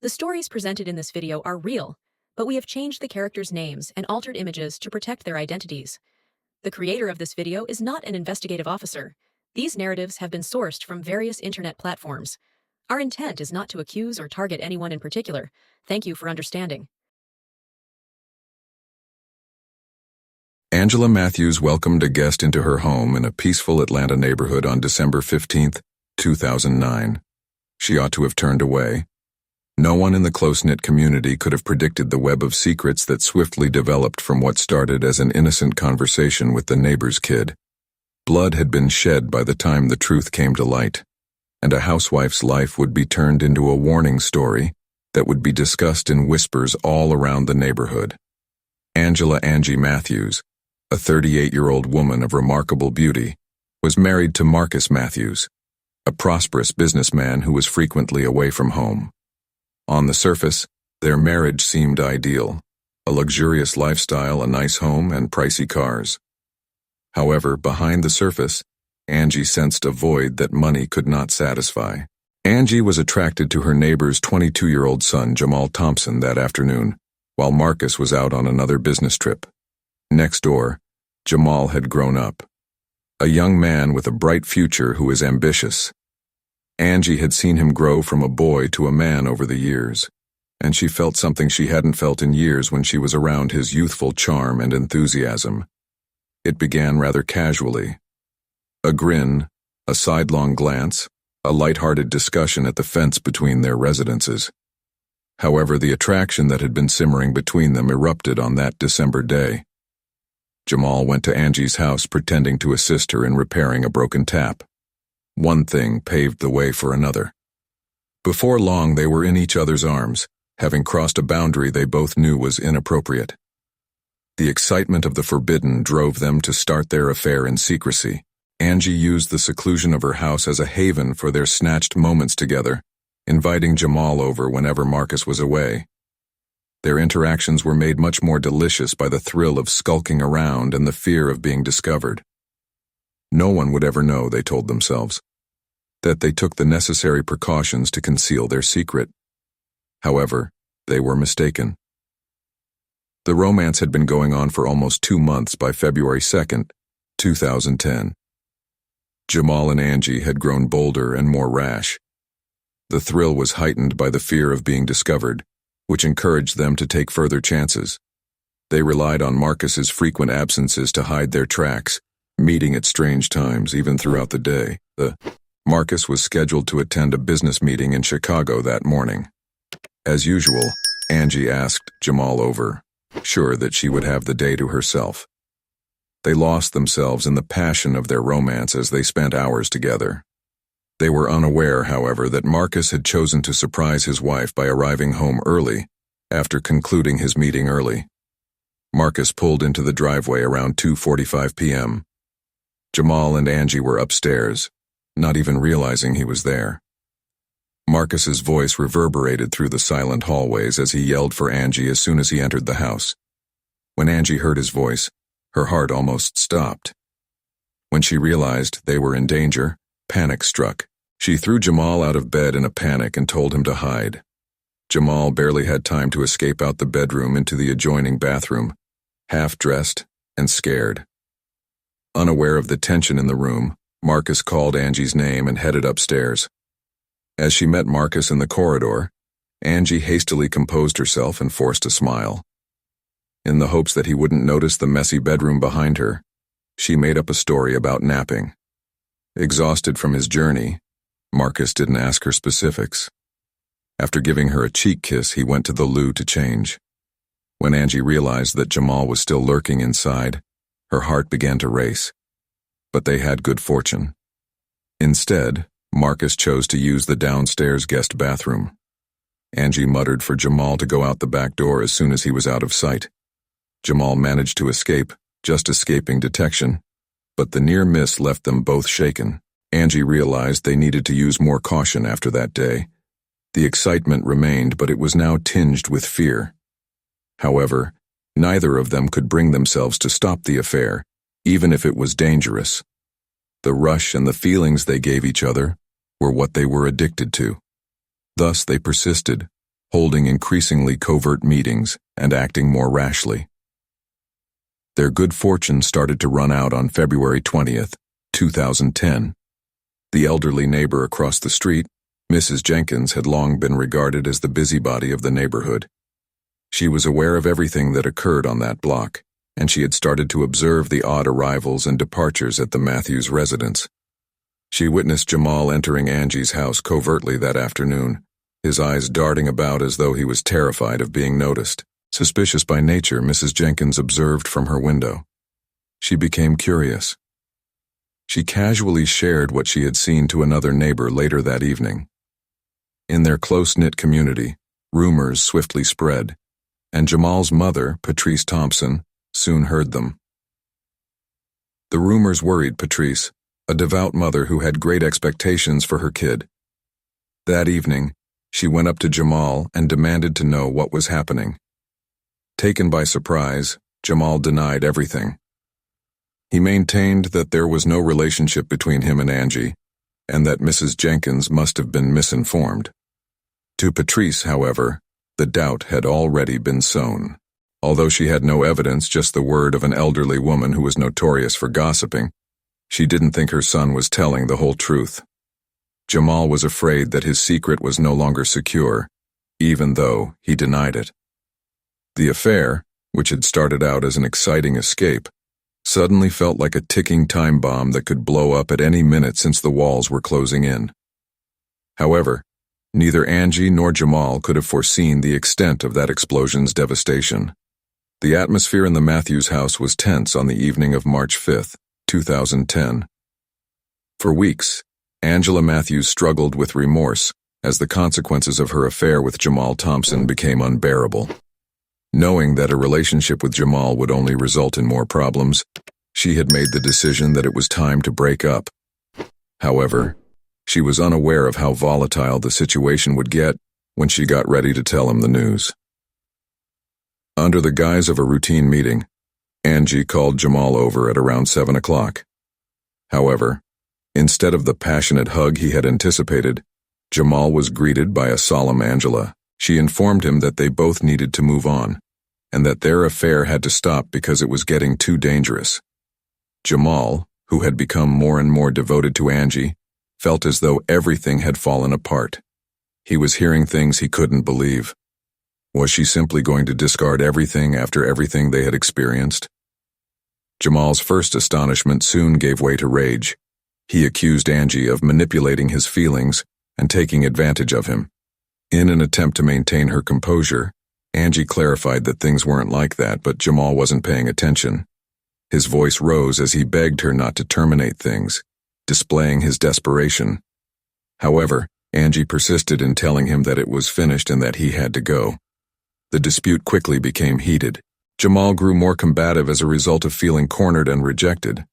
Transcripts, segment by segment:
The stories presented in this video are real, but we have changed the characters' names and altered images to protect their identities. The creator of this video is not an investigative officer. These narratives have been sourced from various internet platforms. Our intent is not to accuse or target anyone in particular. Thank you for understanding. Angela Matthews welcomed a guest into her home in a peaceful Atlanta neighborhood on December 15, 2009. She ought to have turned away. No one in the close-knit community could have predicted the web of secrets that swiftly developed from what started as an innocent conversation with the neighbor's kid. Blood had been shed by the time the truth came to light, and a housewife's life would be turned into a warning story that would be discussed in whispers all around the neighborhood. Angela Angie Matthews, a 38-year-old woman of remarkable beauty, was married to Marcus Matthews, a prosperous businessman who was frequently away from home. On the surface, their marriage seemed ideal, a luxurious lifestyle, a nice home, and pricey cars. However, behind the surface, Angie sensed a void that money could not satisfy. Angie was attracted to her neighbor's 22-year-old son, Jamal Thompson, that afternoon, while Marcus was out on another business trip. Next door, Jamal had grown up, a young man with a bright future who was ambitious. Angie had seen him grow from a boy to a man over the years, and she felt something she hadn't felt in years when she was around his youthful charm and enthusiasm. It began rather casually. A grin, a sidelong glance, a light-hearted discussion at the fence between their residences. However, the attraction that had been simmering between them erupted on that December day. Jamal went to Angie's house pretending to assist her in repairing a broken tap. One thing paved the way for another. Before long, they were in each other's arms, having crossed a boundary they both knew was inappropriate. The excitement of the forbidden drove them to start their affair in secrecy. Angie used the seclusion of her house as a haven for their snatched moments together, inviting Jamal over whenever Marcus was away. Their interactions were made much more delicious by the thrill of skulking around and the fear of being discovered. No one would ever know, they told themselves, that they took the necessary precautions to conceal their secret. However, they were mistaken. The romance had been going on for almost 2 months by February 2, 2010. Jamal and Angie had grown bolder and more rash. The thrill was heightened by the fear of being discovered, which encouraged them to take further chances. They relied on Marcus's frequent absences to hide their tracks, meeting at strange times even throughout the day. Marcus was scheduled to attend a business meeting in Chicago that morning. As usual, Angie asked Jamal over, sure that she would have the day to herself. They lost themselves in the passion of their romance as they spent hours together. They were unaware, however, that Marcus had chosen to surprise his wife by arriving home early, after concluding his meeting early. Marcus pulled into the driveway around 2:45 p.m. Jamal and Angie were upstairs, not even realizing he was there. Marcus's voice reverberated through the silent hallways as he yelled for Angie as soon as he entered the house. When Angie heard his voice, her heart almost stopped. When she realized they were in danger, panic struck. She threw Jamal out of bed in a panic and told him to hide. Jamal barely had time to escape out the bedroom into the adjoining bathroom, half-dressed and scared. Unaware of the tension in the room, Marcus called Angie's name and headed upstairs. As she met Marcus in the corridor, Angie hastily composed herself and forced a smile. In the hopes that he wouldn't notice the messy bedroom behind her, she made up a story about napping. Exhausted from his journey, Marcus didn't ask her specifics. After giving her a cheek kiss, he went to the loo to change. When Angie realized that Jamal was still lurking inside, her heart began to race. But they had good fortune. Instead, Marcus chose to use the downstairs guest bathroom. Angie muttered for Jamal to go out the back door as soon as he was out of sight. Jamal managed to escape, just escaping detection, but the near miss left them both shaken. Angie realized they needed to use more caution after that day. The excitement remained, but it was now tinged with fear. However, neither of them could bring themselves to stop the affair, even if it was dangerous. The rush and the feelings they gave each other were what they were addicted to. Thus they persisted, holding increasingly covert meetings and acting more rashly. Their good fortune started to run out on February 20th, 2010. The elderly neighbor across the street, Mrs. Jenkins, had long been regarded as the busybody of the neighborhood. She was aware of everything that occurred on that block, and she had started to observe the odd arrivals and departures at the Matthews residence. She witnessed Jamal entering Angie's house covertly that afternoon, his eyes darting about as though he was terrified of being noticed. Suspicious by nature, Mrs. Jenkins observed from her window. She became curious. She casually shared what she had seen to another neighbor later that evening. In their close-knit community, rumors swiftly spread, and Jamal's mother, Patrice Thompson, soon heard them. The rumors worried Patrice, a devout mother who had great expectations for her kid. That evening, she went up to Jamal and demanded to know what was happening. Taken by surprise, Jamal denied everything. He maintained that there was no relationship between him and Angie, and that Mrs. Jenkins must have been misinformed. To Patrice, however, the doubt had already been sown. Although she had no evidence, just the word of an elderly woman who was notorious for gossiping, she didn't think her son was telling the whole truth. Jamal was afraid that his secret was no longer secure, even though he denied it. The affair, which had started out as an exciting escape, suddenly felt like a ticking time bomb that could blow up at any minute since the walls were closing in. However, neither Angie nor Jamal could have foreseen the extent of that explosion's devastation. The atmosphere in the Matthews house was tense on the evening of March 5th, 2010. For weeks, Angela Matthews struggled with remorse as the consequences of her affair with Jamal Thompson became unbearable. Knowing that a relationship with Jamal would only result in more problems, she had made the decision that it was time to break up. However, she was unaware of how volatile the situation would get when she got ready to tell him the news. Under the guise of a routine meeting, Angie called Jamal over at around 7 o'clock. However, instead of the passionate hug he had anticipated, Jamal was greeted by a solemn Angela. She informed him that they both needed to move on, and that their affair had to stop because it was getting too dangerous. Jamal, who had become more and more devoted to Angie, felt as though everything had fallen apart. He was hearing things he couldn't believe. Was she simply going to discard everything after everything they had experienced? Jamal's first astonishment soon gave way to rage. He accused Angie of manipulating his feelings and taking advantage of him. In an attempt to maintain her composure, Angie clarified that things weren't like that, but Jamal wasn't paying attention. His voice rose as he begged her not to terminate things, displaying his desperation. However, Angie persisted in telling him that it was finished and that he had to go. The dispute quickly became heated. Jamal grew more combative as a result of feeling cornered and rejected.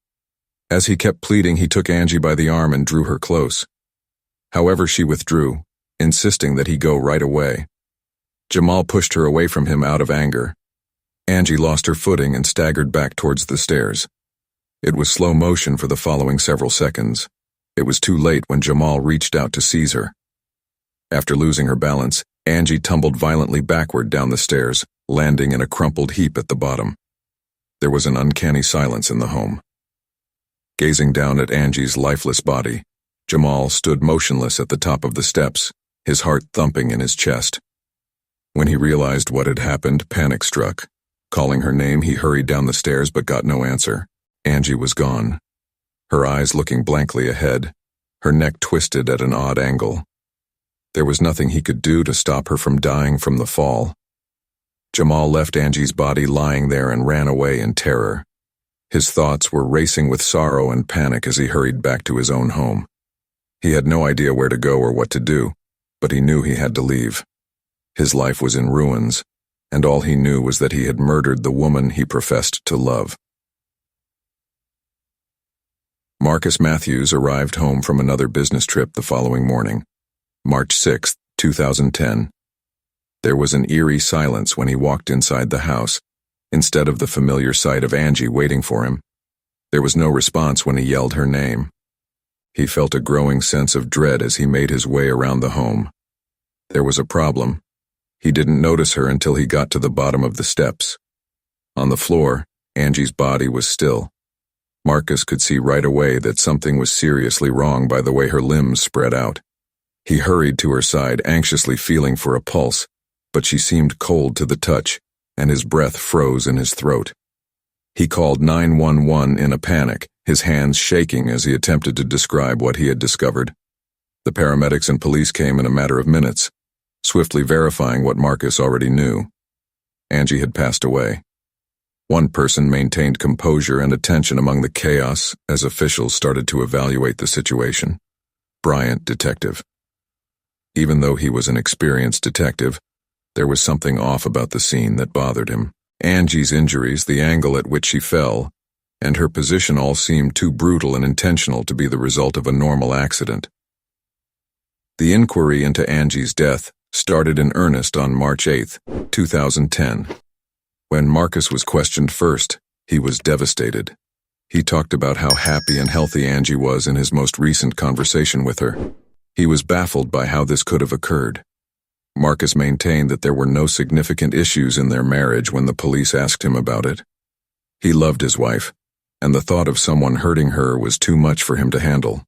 As he kept pleading, he took Angie by the arm and drew her close. However, she withdrew, insisting that he go right away. Jamal pushed her away from him out of anger. Angie lost her footing and staggered back towards the stairs. It was slow motion for the following several seconds. It was too late when Jamal reached out to seize her. After losing her balance, Angie tumbled violently backward down the stairs, landing in a crumpled heap at the bottom. There was an uncanny silence in the home. Gazing down at Angie's lifeless body, Jamal stood motionless at the top of the steps, his heart thumping in his chest. When he realized what had happened, panic struck. Calling her name, he hurried down the stairs but got no answer. Angie was gone, her eyes looking blankly ahead, her neck twisted at an odd angle. There was nothing he could do to stop her from dying from the fall. Jamal left Angie's body lying there and ran away in terror. His thoughts were racing with sorrow and panic as he hurried back to his own home. He had no idea where to go or what to do, but he knew he had to leave. His life was in ruins, and all he knew was that he had murdered the woman he professed to love. Marcus Matthews arrived home from another business trip the following morning, March 6, 2010. There was an eerie silence when he walked inside the house, instead of the familiar sight of Angie waiting for him. There was no response when he yelled her name. He felt a growing sense of dread as he made his way around the home. There was a problem. He didn't notice her until he got to the bottom of the steps. On the floor, Angie's body was still. Marcus could see right away that something was seriously wrong by the way her limbs spread out. He hurried to her side, anxiously feeling for a pulse, but she seemed cold to the touch, and his breath froze in his throat. He called 911 in a panic, his hands shaking as he attempted to describe what he had discovered. The paramedics and police came in a matter of minutes, swiftly verifying what Marcus already knew. Angie had passed away. One person maintained composure and attention among the chaos as officials started to evaluate the situation. Bryant, detective. Even though he was an experienced detective, there was something off about the scene that bothered him. Angie's injuries, the angle at which she fell, and her position all seemed too brutal and intentional to be the result of a normal accident. The inquiry into Angie's death started in earnest on March 8, 2010. When Marcus was questioned first, he was devastated. He talked about how happy and healthy Angie was in his most recent conversation with her. He was baffled by how this could have occurred. Marcus maintained that there were no significant issues in their marriage when the police asked him about it. He loved his wife, and the thought of someone hurting her was too much for him to handle.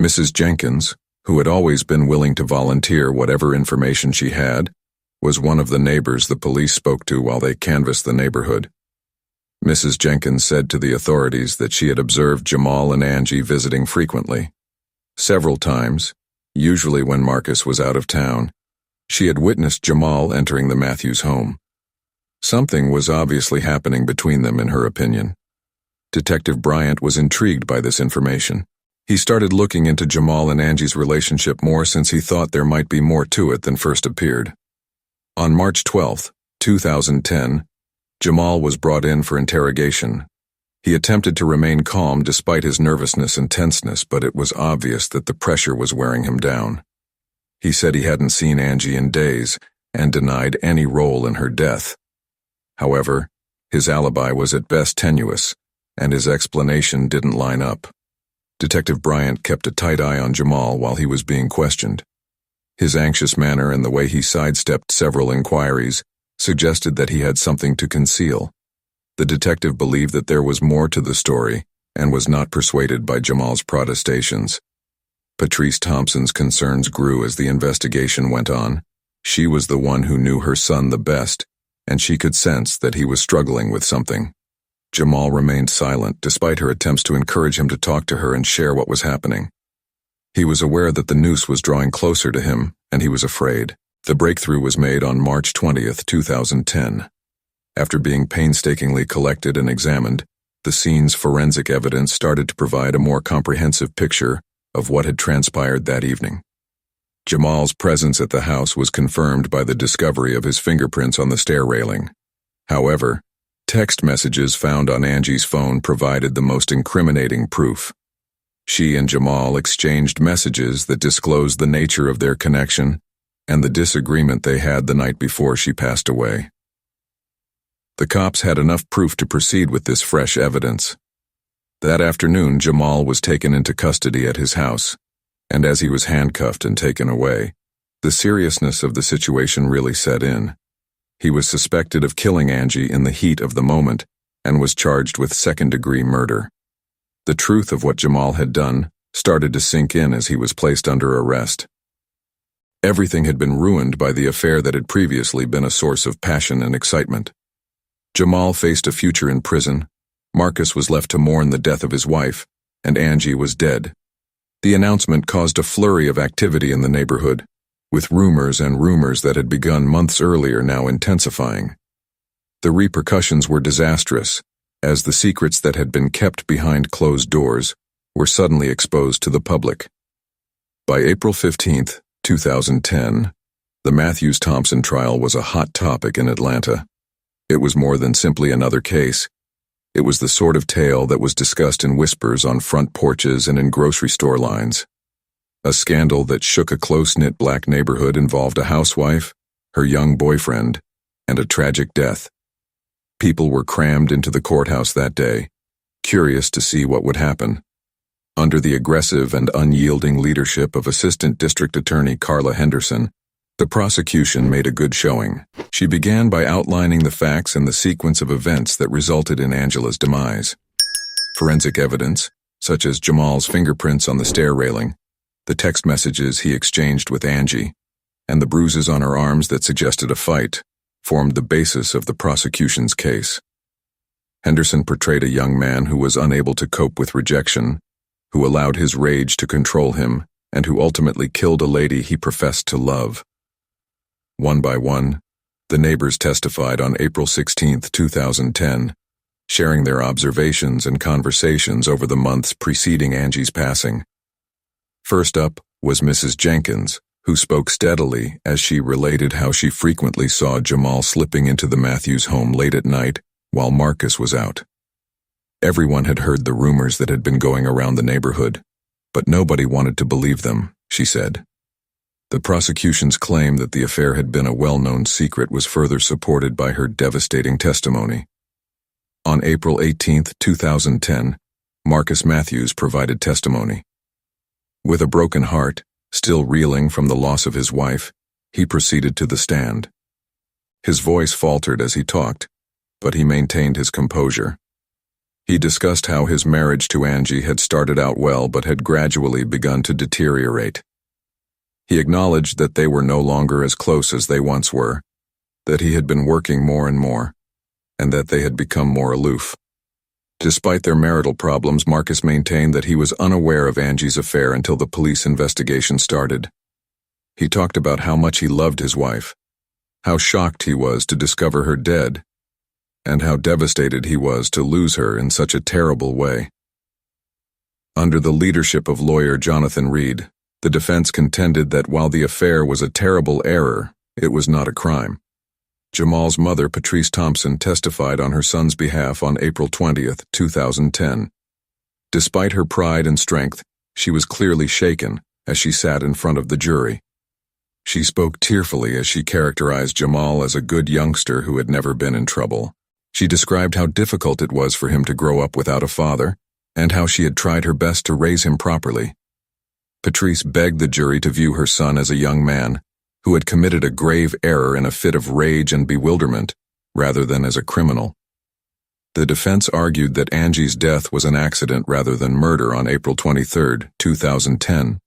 Mrs. Jenkins, who had always been willing to volunteer whatever information she had, was one of the neighbors the police spoke to while they canvassed the neighborhood. Mrs. Jenkins said to the authorities that she had observed Jamal and Angie visiting frequently. Several times, usually when Marcus was out of town, she had witnessed Jamal entering the Matthews home. Something was obviously happening between them, in her opinion. Detective Bryant was intrigued by this information. He started looking into Jamal and Angie's relationship more since he thought there might be more to it than first appeared. On March 12, 2010, Jamal was brought in for interrogation. He attempted to remain calm despite his nervousness and tenseness, but it was obvious that the pressure was wearing him down. He said he hadn't seen Angie in days and denied any role in her death. However, his alibi was at best tenuous, and his explanation didn't line up. Detective Bryant kept a tight eye on Jamal while he was being questioned. His anxious manner and the way he sidestepped several inquiries suggested that he had something to conceal. The detective believed that there was more to the story and was not persuaded by Jamal's protestations. Patrice Thompson's concerns grew as the investigation went on. She was the one who knew her son the best, and she could sense that he was struggling with something. Jamal remained silent despite her attempts to encourage him to talk to her and share what was happening. He was aware that the noose was drawing closer to him, and he was afraid. The breakthrough was made on March 20, 2010. After being painstakingly collected and examined, the scene's forensic evidence started to provide a more comprehensive picture of what had transpired that evening. Jamal's presence at the house was confirmed by the discovery of his fingerprints on the stair railing. However, text messages found on Angie's phone provided the most incriminating proof. She and Jamal exchanged messages that disclosed the nature of their connection and the disagreement they had the night before she passed away. The cops had enough proof to proceed with this fresh evidence. That afternoon, Jamal was taken into custody at his house, and as he was handcuffed and taken away, the seriousness of the situation really set in. He was suspected of killing Angie in the heat of the moment and was charged with second-degree murder. The truth of what Jamal had done started to sink in as he was placed under arrest. Everything had been ruined by the affair that had previously been a source of passion and excitement. Jamal faced a future in prison, Marcus was left to mourn the death of his wife, and Angie was dead. The announcement caused a flurry of activity in the neighborhood, with rumors that had begun months earlier now intensifying. The repercussions were disastrous, as the secrets that had been kept behind closed doors were suddenly exposed to the public. By April 15, 2010, the Matthews-Thompson trial was a hot topic in Atlanta. It was more than simply another case. It was the sort of tale that was discussed in whispers on front porches and in grocery store lines. A scandal that shook a close-knit black neighborhood involved a housewife, her young boyfriend, and a tragic death. People were crammed into the courthouse that day, curious to see what would happen. Under the aggressive and unyielding leadership of Assistant District Attorney Carla Henderson, The prosecution made a good showing. She began by outlining the facts and the sequence of events that resulted in Angela's demise. Forensic evidence, such as Jamal's fingerprints on the stair railing, the text messages he exchanged with Angie, and the bruises on her arms that suggested a fight, formed the basis of the prosecution's case. Henderson portrayed a young man who was unable to cope with rejection, who allowed his rage to control him, and who ultimately killed a lady he professed to love. One by one, the neighbors testified on April 16, 2010, sharing their observations and conversations over the months preceding Angie's passing. First up was Mrs. Jenkins, who spoke steadily as she related how she frequently saw Jamal slipping into the Matthews home late at night while Marcus was out. Everyone had heard the rumors that had been going around the neighborhood, but nobody wanted to believe them, she said. The prosecution's claim that the affair had been a well-known secret was further supported by her devastating testimony. On April 18, 2010, Marcus Matthews provided testimony. With a broken heart, still reeling from the loss of his wife, he proceeded to the stand. His voice faltered as he talked, but he maintained his composure. He discussed how his marriage to Angie had started out well but had gradually begun to deteriorate. He acknowledged that they were no longer as close as they once were, that he had been working more and more, and that they had become more aloof. Despite their marital problems, Marcus maintained that he was unaware of Angie's affair until the police investigation started. He talked about how much he loved his wife, how shocked he was to discover her dead, and how devastated he was to lose her in such a terrible way. Under the leadership of lawyer Jonathan Reed, the defense contended that while the affair was a terrible error, it was not a crime. Jamal's mother, Patrice Thompson, testified on her son's behalf on April 20, 2010. Despite her pride and strength, she was clearly shaken as she sat in front of the jury. She spoke tearfully as she characterized Jamal as a good youngster who had never been in trouble. She described how difficult it was for him to grow up without a father, and how she had tried her best to raise him properly. Patrice begged the jury to view her son as a young man who had committed a grave error in a fit of rage and bewilderment, rather than as a criminal. The defense argued that Angie's death was an accident rather than murder on April 23, 2010.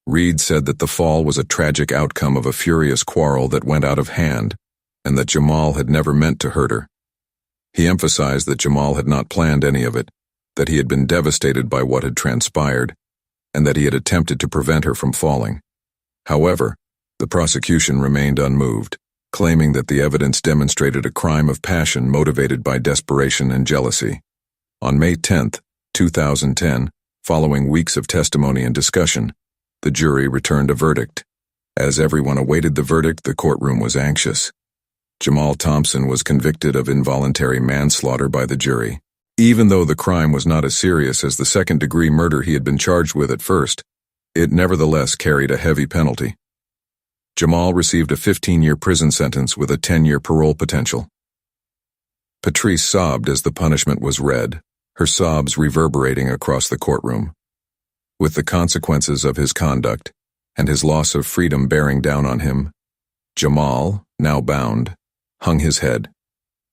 Reed said that the fall was a tragic outcome of a furious quarrel that went out of hand, and that Jamal had never meant to hurt her. He emphasized that Jamal had not planned any of it, that he had been devastated by what had transpired, and that he had attempted to prevent her from falling. However, the prosecution remained unmoved, claiming that the evidence demonstrated a crime of passion motivated by desperation and jealousy. On May 10, 2010, following weeks of testimony and discussion, the jury returned a verdict. As everyone awaited the verdict, the courtroom was anxious. Jamal Thompson was convicted of involuntary manslaughter by the jury. Even though the crime was not as serious as the second-degree murder he had been charged with at first, it nevertheless carried a heavy penalty. Jamal received a 15-year prison sentence with a 10-year parole potential. Patrice sobbed as the punishment was read, her sobs reverberating across the courtroom. With the consequences of his conduct and his loss of freedom bearing down on him, Jamal, now bound, hung his head.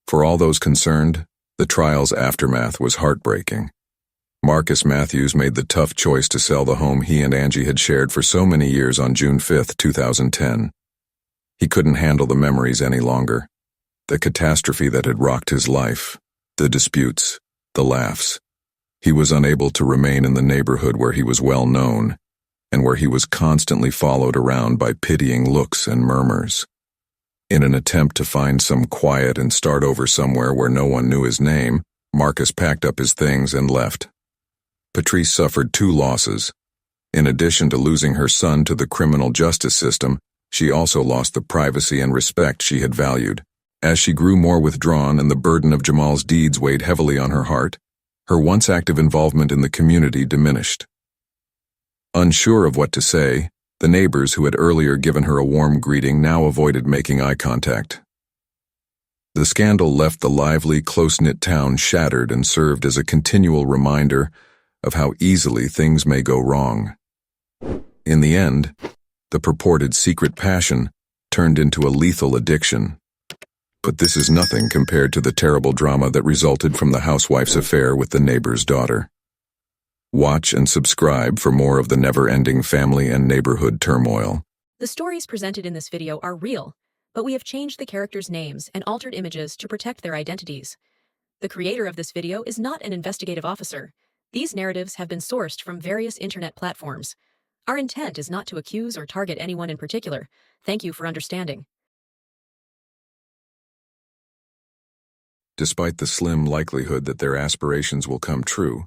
For all those concerned, the trial's aftermath was heartbreaking. Marcus Matthews made the tough choice to sell the home he and Angie had shared for so many years on June 5, 2010. He couldn't handle the memories any longer. The catastrophe that had rocked his life, the disputes, the laughs. He was unable to remain in the neighborhood where he was well known, and where he was constantly followed around by pitying looks and murmurs. In an attempt to find some quiet and start over somewhere where no one knew his name, Marcus packed up his things and left. Patrice suffered 2 losses. In addition to losing her son to the criminal justice system, she also lost the privacy and respect she had valued. As she grew more withdrawn and the burden of Jamal's deeds weighed heavily on her heart, her once active involvement in the community diminished. Unsure of what to say, the neighbors who had earlier given her a warm greeting now avoided making eye contact. The scandal left the lively, close-knit town shattered and served as a continual reminder of how easily things may go wrong. In the end, The purported secret passion turned into a lethal addiction. But this is nothing compared to the terrible drama that resulted from the housewife's affair with the neighbor's daughter. Watch and subscribe for more of the never-ending family and neighborhood turmoil. The stories presented in this video are real, but we have changed the characters' names and altered images to protect their identities. The creator of this video is not an investigative officer. These narratives have been sourced from various internet platforms. Our intent is not to accuse or target anyone in particular. Thank you for understanding. Despite the slim likelihood that their aspirations will come true,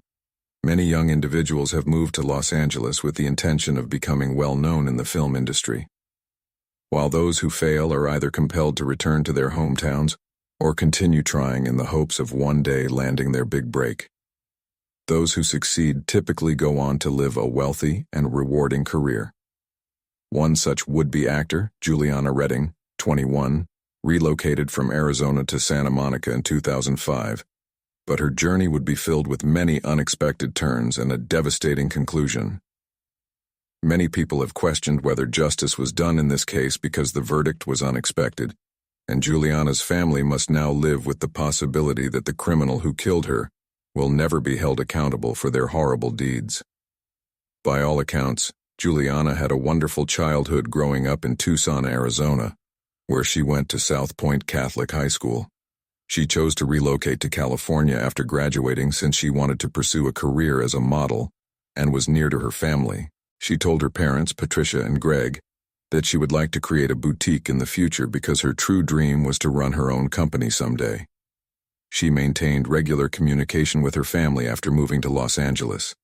many young individuals have moved to Los Angeles with the intention of becoming well known in the film industry. While those who fail are either compelled to return to their hometowns or continue trying in the hopes of one day landing their big break. Those who succeed typically go on to live a wealthy and rewarding career. One such would-be actor, Juliana Redding, 21, relocated from Arizona to Santa Monica in 2005, but her journey would be filled with many unexpected turns and a devastating conclusion. Many people have questioned whether justice was done in this case because the verdict was unexpected, and Juliana's family must now live with the possibility that the criminal who killed her will never be held accountable for their horrible deeds. By all accounts, Juliana had a wonderful childhood growing up in Tucson, Arizona, where she went to South Point Catholic High School. She chose to relocate to California after graduating since she wanted to pursue a career as a model and was near to her family. She told her parents, Patricia and Greg, that she would like to create a boutique in the future because her true dream was to run her own company someday. She maintained regular communication with her family after moving to Los Angeles.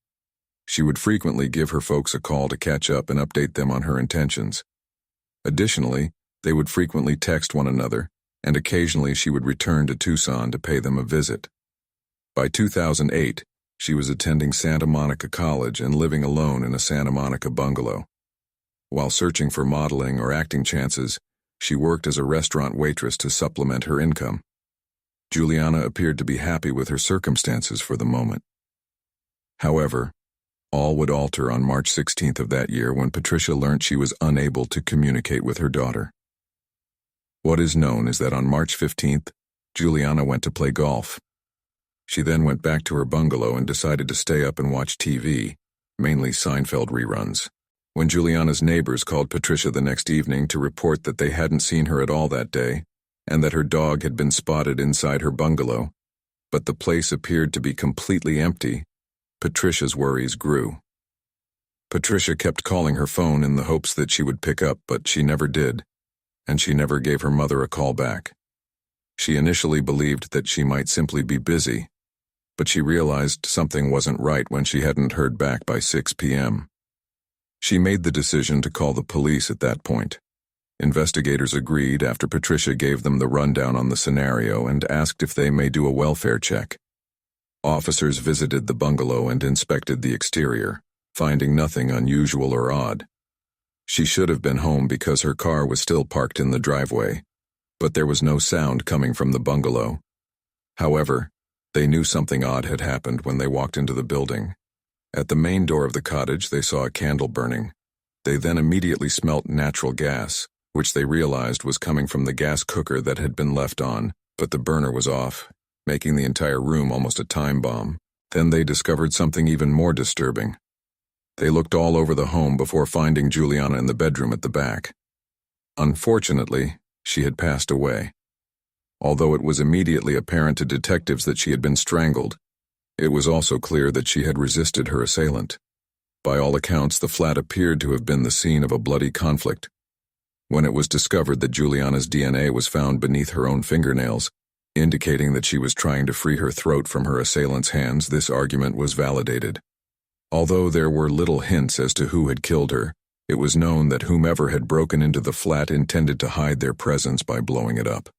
She would frequently give her folks a call to catch up and update them on her intentions. Additionally, they would frequently text one another, and occasionally she would return to Tucson to pay them a visit. By 2008, she was attending Santa Monica College and living alone in a Santa Monica bungalow. While searching for modeling or acting chances, she worked as a restaurant waitress to supplement her income. Juliana appeared to be happy with her circumstances for the moment. However, all would alter on March 16th of that year when Patricia learned she was unable to communicate with her daughter. What is known is that on March 15th, Juliana went to play golf. She then went back to her bungalow and decided to stay up and watch TV, mainly Seinfeld reruns. When Juliana's neighbors called Patricia the next evening to report that they hadn't seen her at all that day, and that her dog had been spotted inside her bungalow, but the place appeared to be completely empty, Patricia's worries grew. Patricia kept calling her phone in the hopes that she would pick up, but she never did, and she never gave her mother a call back. She initially believed that she might simply be busy, but she realized something wasn't right when she hadn't heard back by 6 p.m. She made the decision to call the police at that point. Investigators agreed after Patricia gave them the rundown on the scenario and asked if they may do a welfare check. Officers visited the bungalow and inspected the exterior, finding nothing unusual or odd. She should have been home because her car was still parked in the driveway, but there was no sound coming from the bungalow. However, they knew something odd had happened when they walked into the building. At the main door of the cottage, they saw a candle burning. They then immediately smelt natural gas, which they realized was coming from the gas cooker that had been left on, but the burner was off, making the entire room almost a time bomb. Then they discovered something even more disturbing. They looked all over the home before finding Juliana in the bedroom at the back. Unfortunately, she had passed away. Although it was immediately apparent to detectives that she had been strangled, it was also clear that she had resisted her assailant. By all accounts, the flat appeared to have been the scene of a bloody conflict. When it was discovered that Juliana's DNA was found beneath her own fingernails, indicating that she was trying to free her throat from her assailant's hands, this argument was validated. Although there were little hints as to who had killed her, it was known that whomever had broken into the flat intended to hide their presence by blowing it up.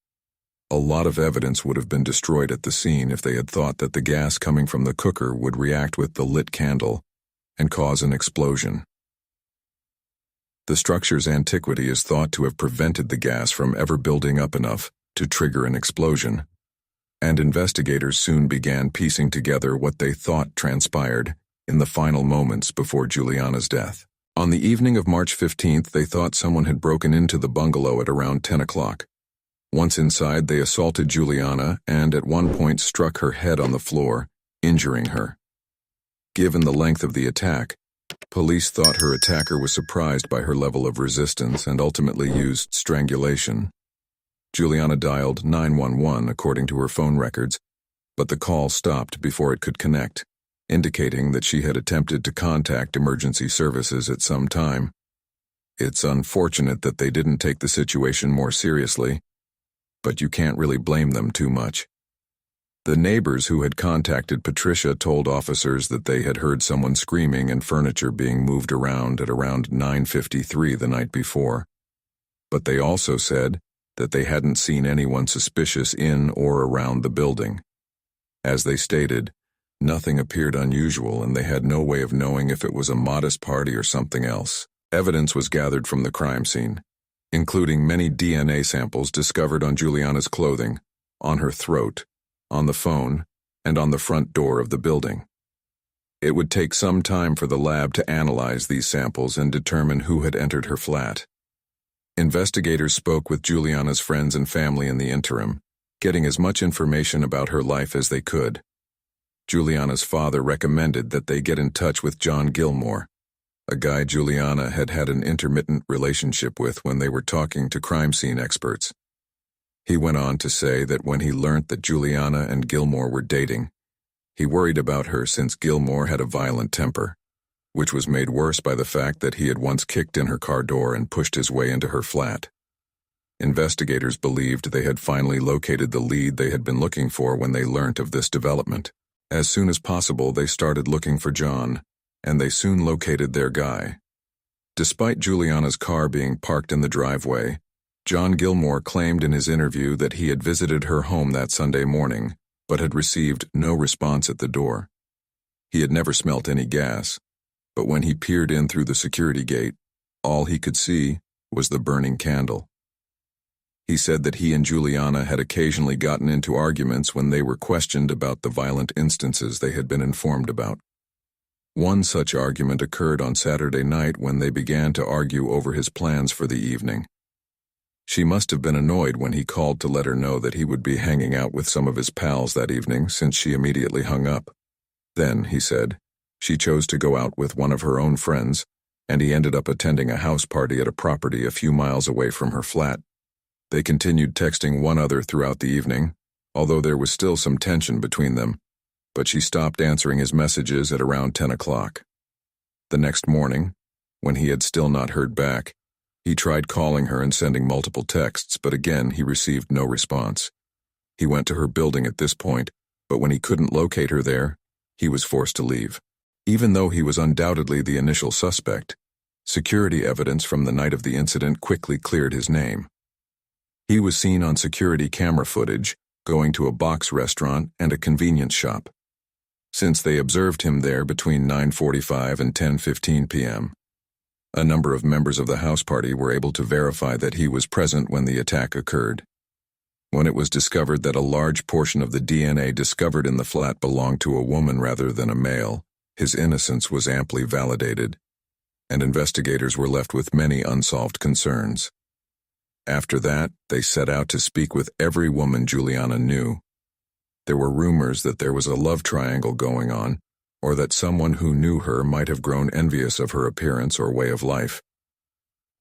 A lot of evidence would have been destroyed at the scene if they had thought that the gas coming from the cooker would react with the lit candle and cause an explosion. The structure's antiquity is thought to have prevented the gas from ever building up enough to trigger an explosion, and investigators soon began piecing together what they thought transpired in the final moments before Juliana's death. On the evening of March 15th, they thought someone had broken into the bungalow at around 10 o'clock. Once inside, they assaulted Juliana and at one point struck her head on the floor, injuring her. Given the length of the attack, police thought her attacker was surprised by her level of resistance and ultimately used strangulation. Juliana dialed 911 according to her phone records, but the call stopped before it could connect, indicating that she had attempted to contact emergency services at some time. It's unfortunate that they didn't take the situation more seriously, but you can't really blame them too much. The neighbors who had contacted Patricia told officers that they had heard someone screaming and furniture being moved around at around 9:53 the night before. But they also said that they hadn't seen anyone suspicious in or around the building. As they stated, nothing appeared unusual and they had no way of knowing if it was a modest party or something else. Evidence was gathered from the crime scene, including many DNA samples discovered on Juliana's clothing, on her throat, on the phone, and on the front door of the building. It would take some time for the lab to analyze these samples and determine who had entered her flat. Investigators spoke with Juliana's friends and family in the interim, getting as much information about her life as they could. Juliana's father recommended that they get in touch with John Gilmore, a guy Juliana had had an intermittent relationship with when they were talking to crime scene experts. He went on to say that when he learned that Juliana and Gilmore were dating, he worried about her since Gilmore had a violent temper, which was made worse by the fact that he had once kicked in her car door and pushed his way into her flat. Investigators believed they had finally located the lead they had been looking for when they learnt of this development. As soon as possible, they started looking for John, and they soon located their guy. Despite Juliana's car being parked in the driveway, John Gilmore claimed in his interview that he had visited her home that Sunday morning, but had received no response at the door. He had never smelt any gas, but when he peered in through the security gate, all he could see was the burning candle. He said that he and Juliana had occasionally gotten into arguments when they were questioned about the violent instances they had been informed about. One such argument occurred on Saturday night when they began to argue over his plans for the evening. She must have been annoyed when he called to let her know that he would be hanging out with some of his pals that evening, since she immediately hung up. Then, he said, she chose to go out with one of her own friends, and he ended up attending a house party at a property a few miles away from her flat. They continued texting one another throughout the evening, although there was still some tension between them, but she stopped answering his messages at around 10 o'clock. The next morning, when he had still not heard back, he tried calling her and sending multiple texts, but again he received no response. He went to her building at this point, but when he couldn't locate her there, he was forced to leave. Even though he was undoubtedly the initial suspect, security evidence from the night of the incident quickly cleared his name. He was seen on security camera footage going to a box restaurant and a convenience shop. Since they observed him there between 9:45 and 10:15 p.m., a number of members of the house party were able to verify that he was present when the attack occurred. When it was discovered that a large portion of the DNA discovered in the flat belonged to a woman rather than a male, his innocence was amply validated, and investigators were left with many unsolved concerns. After that, they set out to speak with every woman Juliana knew. There were rumors that there was a love triangle going on, or that someone who knew her might have grown envious of her appearance or way of life.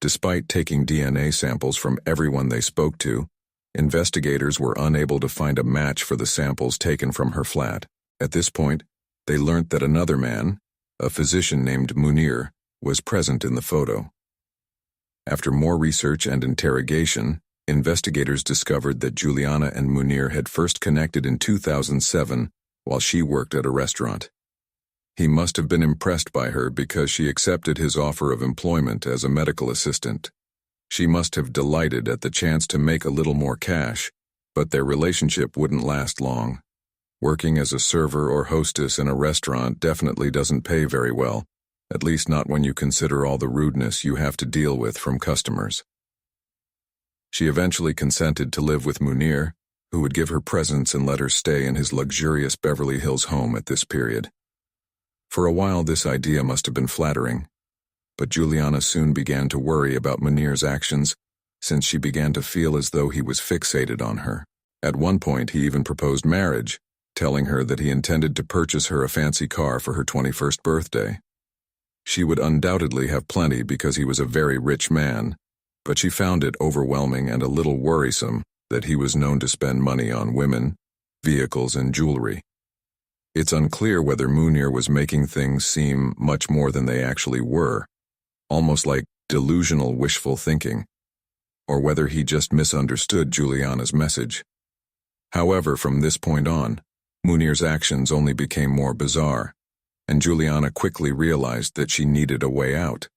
Despite taking DNA samples from everyone they spoke to, investigators were unable to find a match for the samples taken from her flat. At this point, they learnt that another man, a physician named Munir, was present in the photo. After more research and interrogation, investigators discovered that Juliana and Munir had first connected in 2007 while she worked at a restaurant. He must have been impressed by her because she accepted his offer of employment as a medical assistant. She must have delighted at the chance to make a little more cash, but their relationship wouldn't last long. Working as a server or hostess in a restaurant definitely doesn't pay very well, at least not when you consider all the rudeness you have to deal with from customers. She eventually consented to live with Munir, who would give her presents and let her stay in his luxurious Beverly Hills home at this period. For a while, this idea must have been flattering. But Juliana soon began to worry about Munir's actions, since she began to feel as though he was fixated on her. At one point, he even proposed marriage, telling her that he intended to purchase her a fancy car for her 21st birthday. She would undoubtedly have plenty because he was a very rich man, but she found it overwhelming and a little worrisome that he was known to spend money on women, vehicles, and jewelry. It's unclear whether Munir was making things seem much more than they actually were, almost like delusional wishful thinking, or whether he just misunderstood Juliana's message. However, from this point on, Munir's actions only became more bizarre, and Juliana quickly realized that she needed a way out.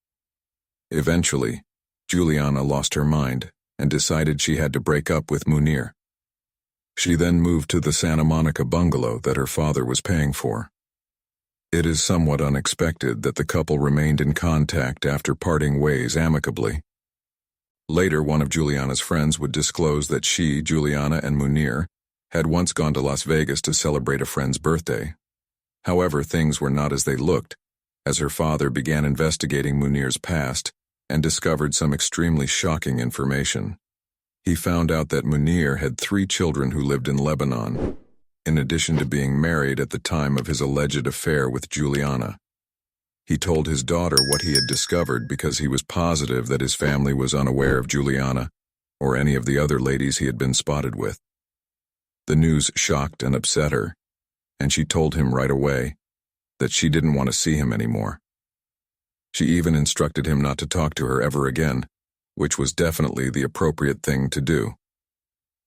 Eventually, Juliana lost her mind and decided she had to break up with Munir. She then moved to the Santa Monica bungalow that her father was paying for. It is somewhat unexpected that the couple remained in contact after parting ways amicably. Later, one of Juliana's friends would disclose that she, Juliana, and Munir had once gone to Las Vegas to celebrate a friend's birthday. However, things were not as they looked, as her father began investigating Munir's past and discovered some extremely shocking information. He found out that Munir had 3 children who lived in Lebanon, in addition to being married at the time of his alleged affair with Juliana. He told his daughter what he had discovered because he was positive that his family was unaware of Juliana or any of the other ladies he had been spotted with. The news shocked and upset her, and she told him right away that she didn't want to see him anymore. She even instructed him not to talk to her ever again, which was definitely the appropriate thing to do.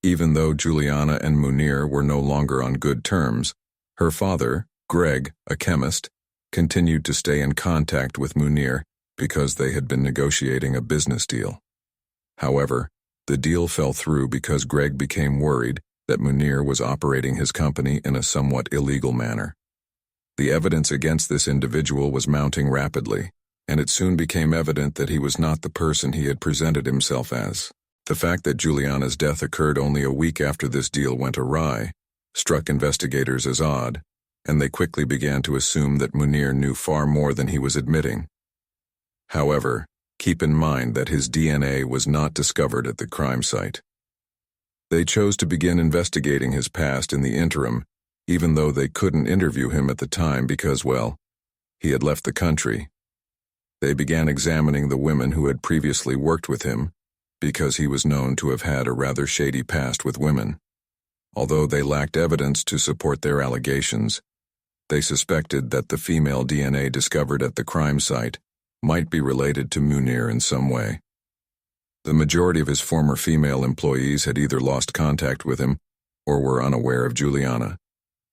Even though Juliana and Munir were no longer on good terms, her father, Greg, a chemist, continued to stay in contact with Munir because they had been negotiating a business deal. However, the deal fell through because Greg became worried that Munir was operating his company in a somewhat illegal manner. The evidence against this individual was mounting rapidly, and it soon became evident that he was not the person he had presented himself as. The fact that Juliana's death occurred only a week after this deal went awry struck investigators as odd, and they quickly began to assume that Munir knew far more than he was admitting. However, keep in mind that his DNA was not discovered at the crime site. They chose to begin investigating his past in the interim, even though they couldn't interview him at the time because, well, he had left the country. They began examining the women who had previously worked with him, because he was known to have had a rather shady past with women. Although they lacked evidence to support their allegations, they suspected that the female DNA discovered at the crime site might be related to Munir in some way. The majority of his former female employees had either lost contact with him or were unaware of Juliana,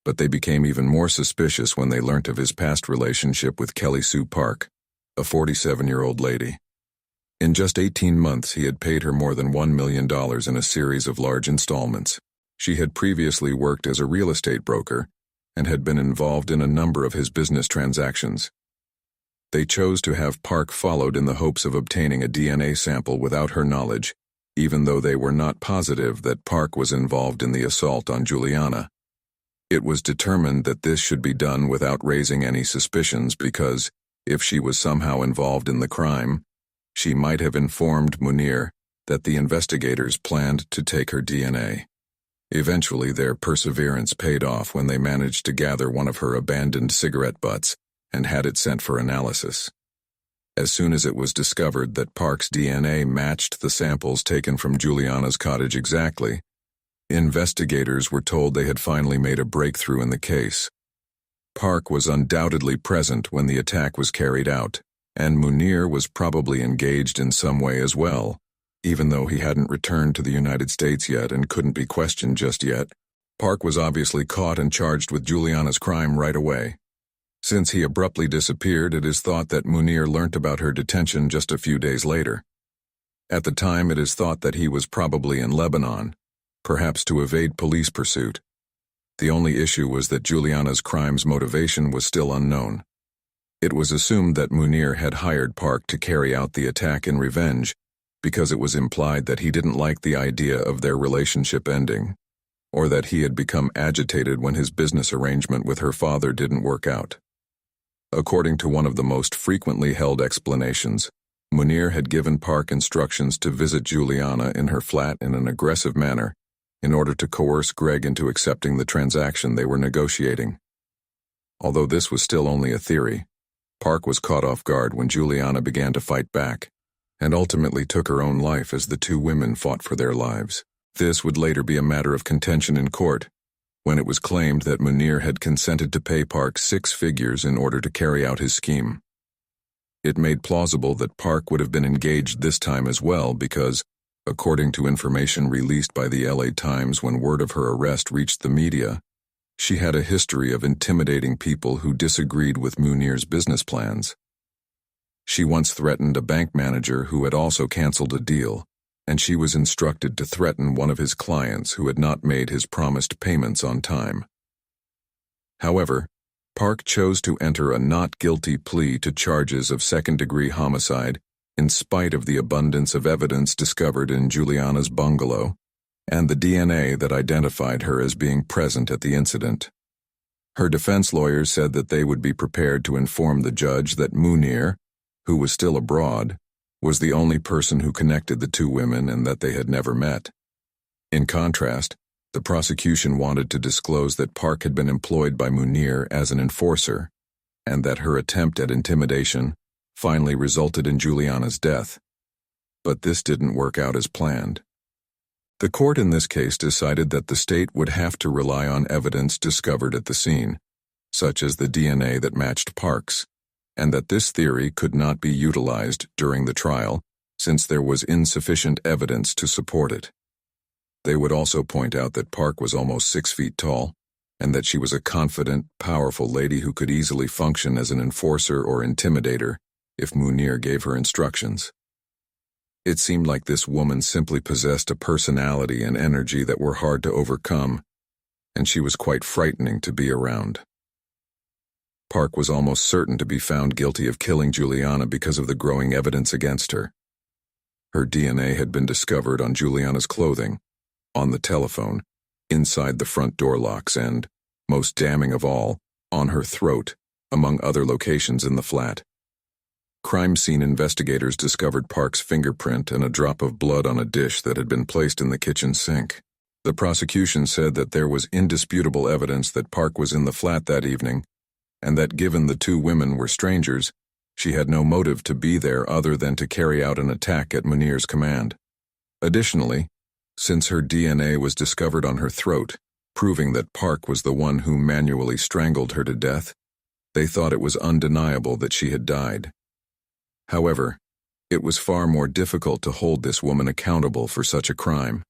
but they became even more suspicious when they learnt of his past relationship with Kelly Sue Park, a 47-year-old lady. In just 18 months, he had paid her more than $1 million in a series of large installments. She had previously worked as a real estate broker and had been involved in a number of his business transactions. They chose to have Park followed in the hopes of obtaining a DNA sample without her knowledge, even though they were not positive that Park was involved in the assault on Juliana. It was determined that this should be done without raising any suspicions because, if she was somehow involved in the crime, she might have informed Munir that the investigators planned to take her DNA. Eventually, their perseverance paid off when they managed to gather one of her abandoned cigarette butts and had it sent for analysis. As soon as it was discovered that Park's DNA matched the samples taken from Juliana's cottage exactly, investigators were told they had finally made a breakthrough in the case. Park was undoubtedly present when the attack was carried out, and Munir was probably engaged in some way as well. Even though he hadn't returned to the United States yet and couldn't be questioned just yet, Park was obviously caught and charged with Juliana's crime right away. Since he abruptly disappeared, it is thought that Munir learnt about her detention just a few days later. At the time, it is thought that he was probably in Lebanon, perhaps to evade police pursuit. The only issue was that Juliana's crime's motivation was still unknown. It was assumed that Munir had hired Park to carry out the attack in revenge because it was implied that he didn't like the idea of their relationship ending, or that he had become agitated when his business arrangement with her father didn't work out. According to one of the most frequently held explanations, Munir had given Park instructions to visit Juliana in her flat in an aggressive manner in order to coerce Greg into accepting the transaction they were negotiating. Although this was still only a theory, Park was caught off guard when Juliana began to fight back and ultimately took her own life as the two women fought for their lives. This would later be a matter of contention in court, when it was claimed that Munir had consented to pay Park 6 figures in order to carry out his scheme. It made plausible that Park would have been engaged this time as well because, according to information released by the LA Times when word of her arrest reached the media, she had a history of intimidating people who disagreed with Munir's business plans. She once threatened a bank manager who had also canceled a deal, and she was instructed to threaten one of his clients who had not made his promised payments on time. However, Park chose to enter a not guilty plea to charges of second-degree homicide in spite of the abundance of evidence discovered in Juliana's bungalow and the DNA that identified her as being present at the incident. Her defense lawyers said that they would be prepared to inform the judge that Munir, who was still abroad, was the only person who connected the two women and that they had never met. In contrast, the prosecution wanted to disclose that Park had been employed by Munir as an enforcer, and that her attempt at intimidation finally resulted in Juliana's death. But this didn't work out as planned. The court in this case decided that the state would have to rely on evidence discovered at the scene, such as the DNA that matched Park's, and that this theory could not be utilized during the trial since there was insufficient evidence to support it. They would also point out that Park was almost 6 feet tall, and that she was a confident, powerful lady who could easily function as an enforcer or intimidator if Munir gave her instructions. It seemed like this woman simply possessed a personality and energy that were hard to overcome, and she was quite frightening to be around. Park was almost certain to be found guilty of killing Juliana because of the growing evidence against her. Her DNA had been discovered on Juliana's clothing, on the telephone, inside the front door locks and, most damning of all, on her throat, among other locations in the flat. Crime scene investigators discovered Park's fingerprint and a drop of blood on a dish that had been placed in the kitchen sink. The prosecution said that there was indisputable evidence that Park was in the flat that evening, and that given the two women were strangers, she had no motive to be there other than to carry out an attack at Munir's command. Additionally, since her DNA was discovered on her throat, proving that Park was the one who manually strangled her to death, they thought it was undeniable that she had died. However, it was far more difficult to hold this woman accountable for such a crime.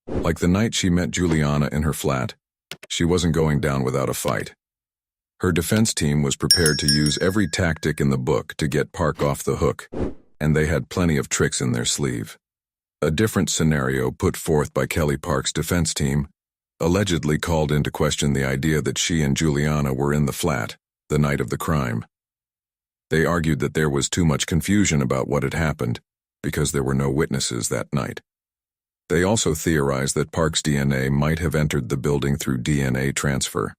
Like the night she met Juliana in her flat, she wasn't going down without a fight. Her defense team was prepared to use every tactic in the book to get Park off the hook, and they had plenty of tricks in their sleeve. A different scenario put forth by Kelly Park's defense team allegedly called into question the idea that she and Juliana were in the flat the night of the crime. They argued that there was too much confusion about what had happened because there were no witnesses that night. They also theorized that Park's DNA might have entered the building through DNA transfer.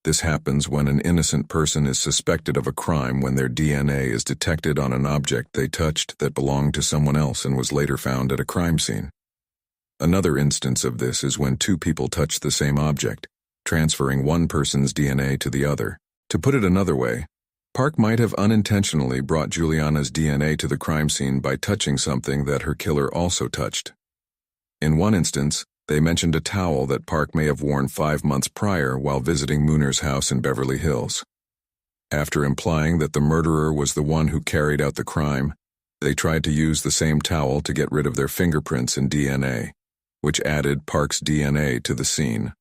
This happens when an innocent person is suspected of a crime when their DNA is detected on an object they touched that belonged to someone else and was later found at a crime scene. Another instance of this is when two people touch the same object, transferring one person's DNA to the other. To put it another way, Park might have unintentionally brought Juliana's DNA to the crime scene by touching something that her killer also touched. In one instance, they mentioned a towel that Park may have worn 5 months prior while visiting Munir's house in Beverly Hills. After implying that the murderer was the one who carried out the crime, they tried to use the same towel to get rid of their fingerprints and DNA, which added Park's DNA to the scene.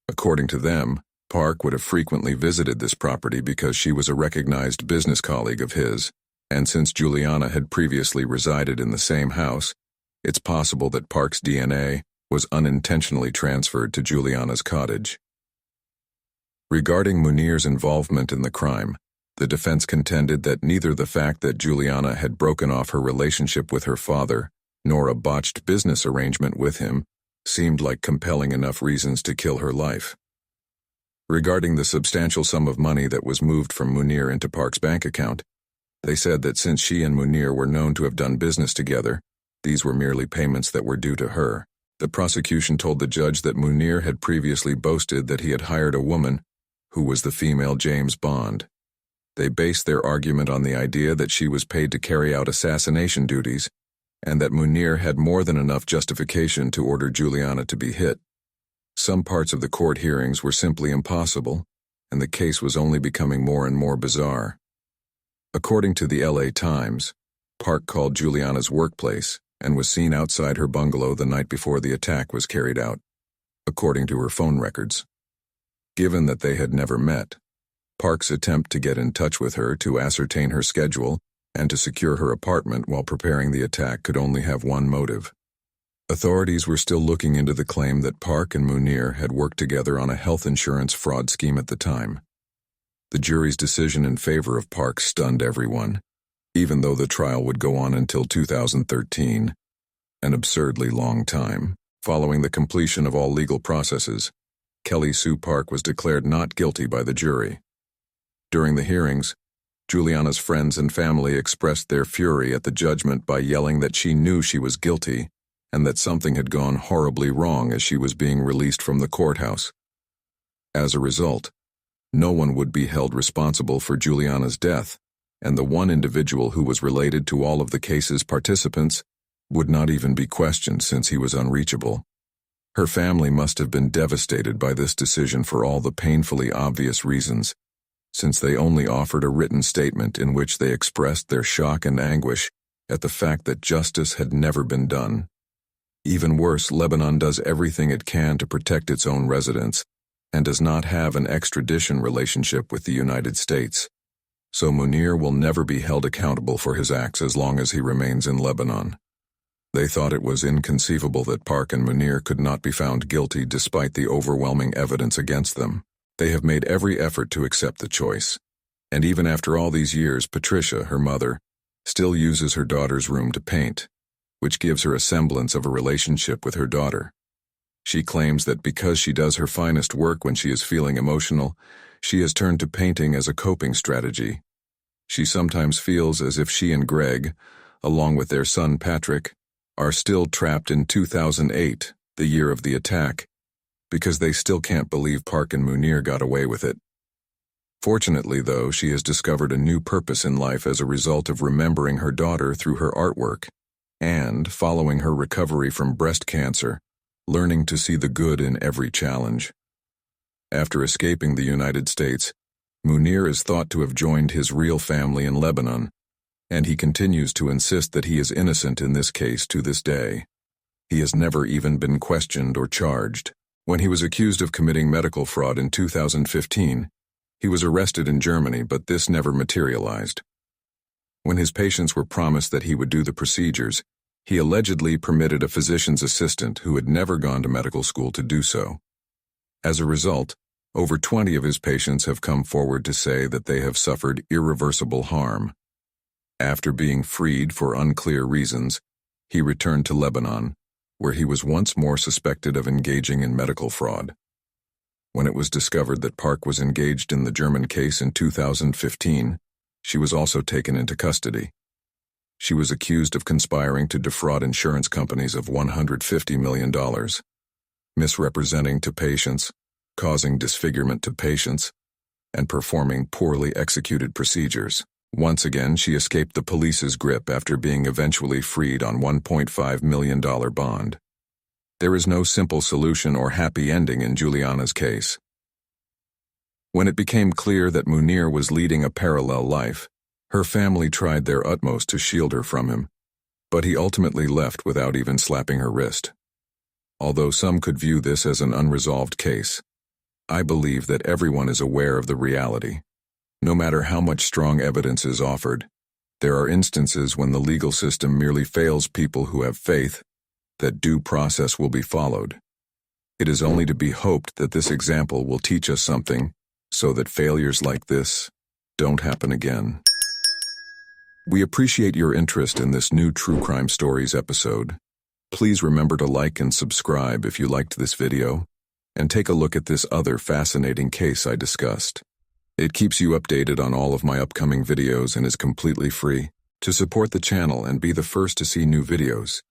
According to them, Park would have frequently visited this property because she was a recognized business colleague of his, and since Juliana had previously resided in the same house, it's possible that Park's DNA was unintentionally transferred to Juliana's cottage. Regarding Munir's involvement in the crime, the defense contended that neither the fact that Juliana had broken off her relationship with her father, nor a botched business arrangement with him, seemed like compelling enough reasons to kill her life. Regarding the substantial sum of money that was moved from Munir into Park's bank account, they said that since she and Munir were known to have done business together, these were merely payments that were due to her. The prosecution told the judge that Munir had previously boasted that he had hired a woman who was the female James Bond. They based their argument on the idea that she was paid to carry out assassination duties, and that Munir had more than enough justification to order Juliana to be hit. Some parts of the court hearings were simply impossible, and the case was only becoming more and more bizarre. According to the LA Times, Park called Juliana's workplace and was seen outside her bungalow the night before the attack was carried out, according to her phone records. Given that they had never met, Park's attempt to get in touch with her to ascertain her schedule and to secure her apartment while preparing the attack could only have one motive. Authorities were still looking into the claim that Park and Munir had worked together on a health insurance fraud scheme at the time. The jury's decision in favor of Park stunned everyone, even though the trial would go on until 2013, an absurdly long time. Following the completion of all legal processes, Kelly Sue Park was declared not guilty by the jury. During the hearings, Juliana's friends and family expressed their fury at the judgment by yelling that she knew she was guilty and that something had gone horribly wrong as she was being released from the courthouse. As a result, no one would be held responsible for Juliana's death, and the one individual who was related to all of the case's participants would not even be questioned since he was unreachable. Her family must have been devastated by this decision for all the painfully obvious reasons, since they only offered a written statement in which they expressed their shock and anguish at the fact that justice had never been done. Even worse, Lebanon does everything it can to protect its own residents and does not have an extradition relationship with the United States. So Munir will never be held accountable for his acts as long as he remains in Lebanon. They thought it was inconceivable that Park and Munir could not be found guilty despite the overwhelming evidence against them. They have made every effort to accept the choice. And even after all these years, Patricia, her mother, still uses her daughter's room to paint, which gives her a semblance of a relationship with her daughter. She claims that because she does her finest work when she is feeling emotional, she has turned to painting as a coping strategy. She sometimes feels as if she and Greg, along with their son Patrick, are still trapped in 2008, the year of the attack, because they still can't believe Park and Munir got away with it. Fortunately, though, she has discovered a new purpose in life as a result of remembering her daughter through her artwork, and, following her recovery from breast cancer, learning to see the good in every challenge. After escaping the United States, Munir is thought to have joined his real family in Lebanon, and he continues to insist that he is innocent in this case to this day. He has never even been questioned or charged. When he was accused of committing medical fraud in 2015, he was arrested in Germany, but this never materialized. When his patients were promised that he would do the procedures, he allegedly permitted a physician's assistant who had never gone to medical school to do so. As a result, over 20 of his patients have come forward to say that they have suffered irreversible harm. After being freed for unclear reasons, he returned to Lebanon, where he was once more suspected of engaging in medical fraud. When it was discovered that Park was engaged in the German case in 2015, she was also taken into custody. She was accused of conspiring to defraud insurance companies of $150 million, misrepresenting to patients, causing disfigurement to patients, and performing poorly executed procedures. Once again, she escaped the police's grip after being eventually freed on $1.5 million bond. There is no simple solution or happy ending in Juliana's case. When it became clear that Munir was leading a parallel life, her family tried their utmost to shield her from him, but he ultimately left without even slapping her wrist. Although some could view this as an unresolved case, I believe that everyone is aware of the reality. No matter how much strong evidence is offered, there are instances when the legal system merely fails people who have faith that due process will be followed. It is only to be hoped that this example will teach us something so that failures like this don't happen again. We appreciate your interest in this new True Crime Stories episode. Please remember to like and subscribe if you liked this video, and take a look at this other fascinating case I discussed. It keeps you updated on all of my upcoming videos and is completely free. To support the channel and be the first to see new videos,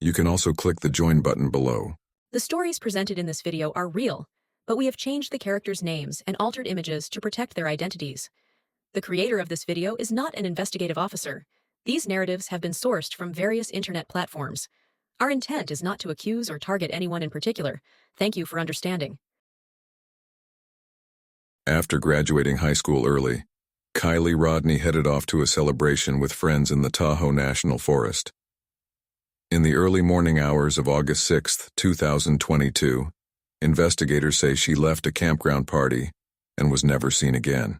you can also click the join button below. The stories presented in this video are real, but we have changed the characters' names and altered images to protect their identities. The creator of this video is not an investigative officer. These narratives have been sourced from various internet platforms. Our intent is not to accuse or target anyone in particular. Thank you for understanding. After graduating high school early, Kylie Rodney headed off to a celebration with friends in the Tahoe National Forest. In the early morning hours of August 6, 2022, investigators say she left a campground party and was never seen again.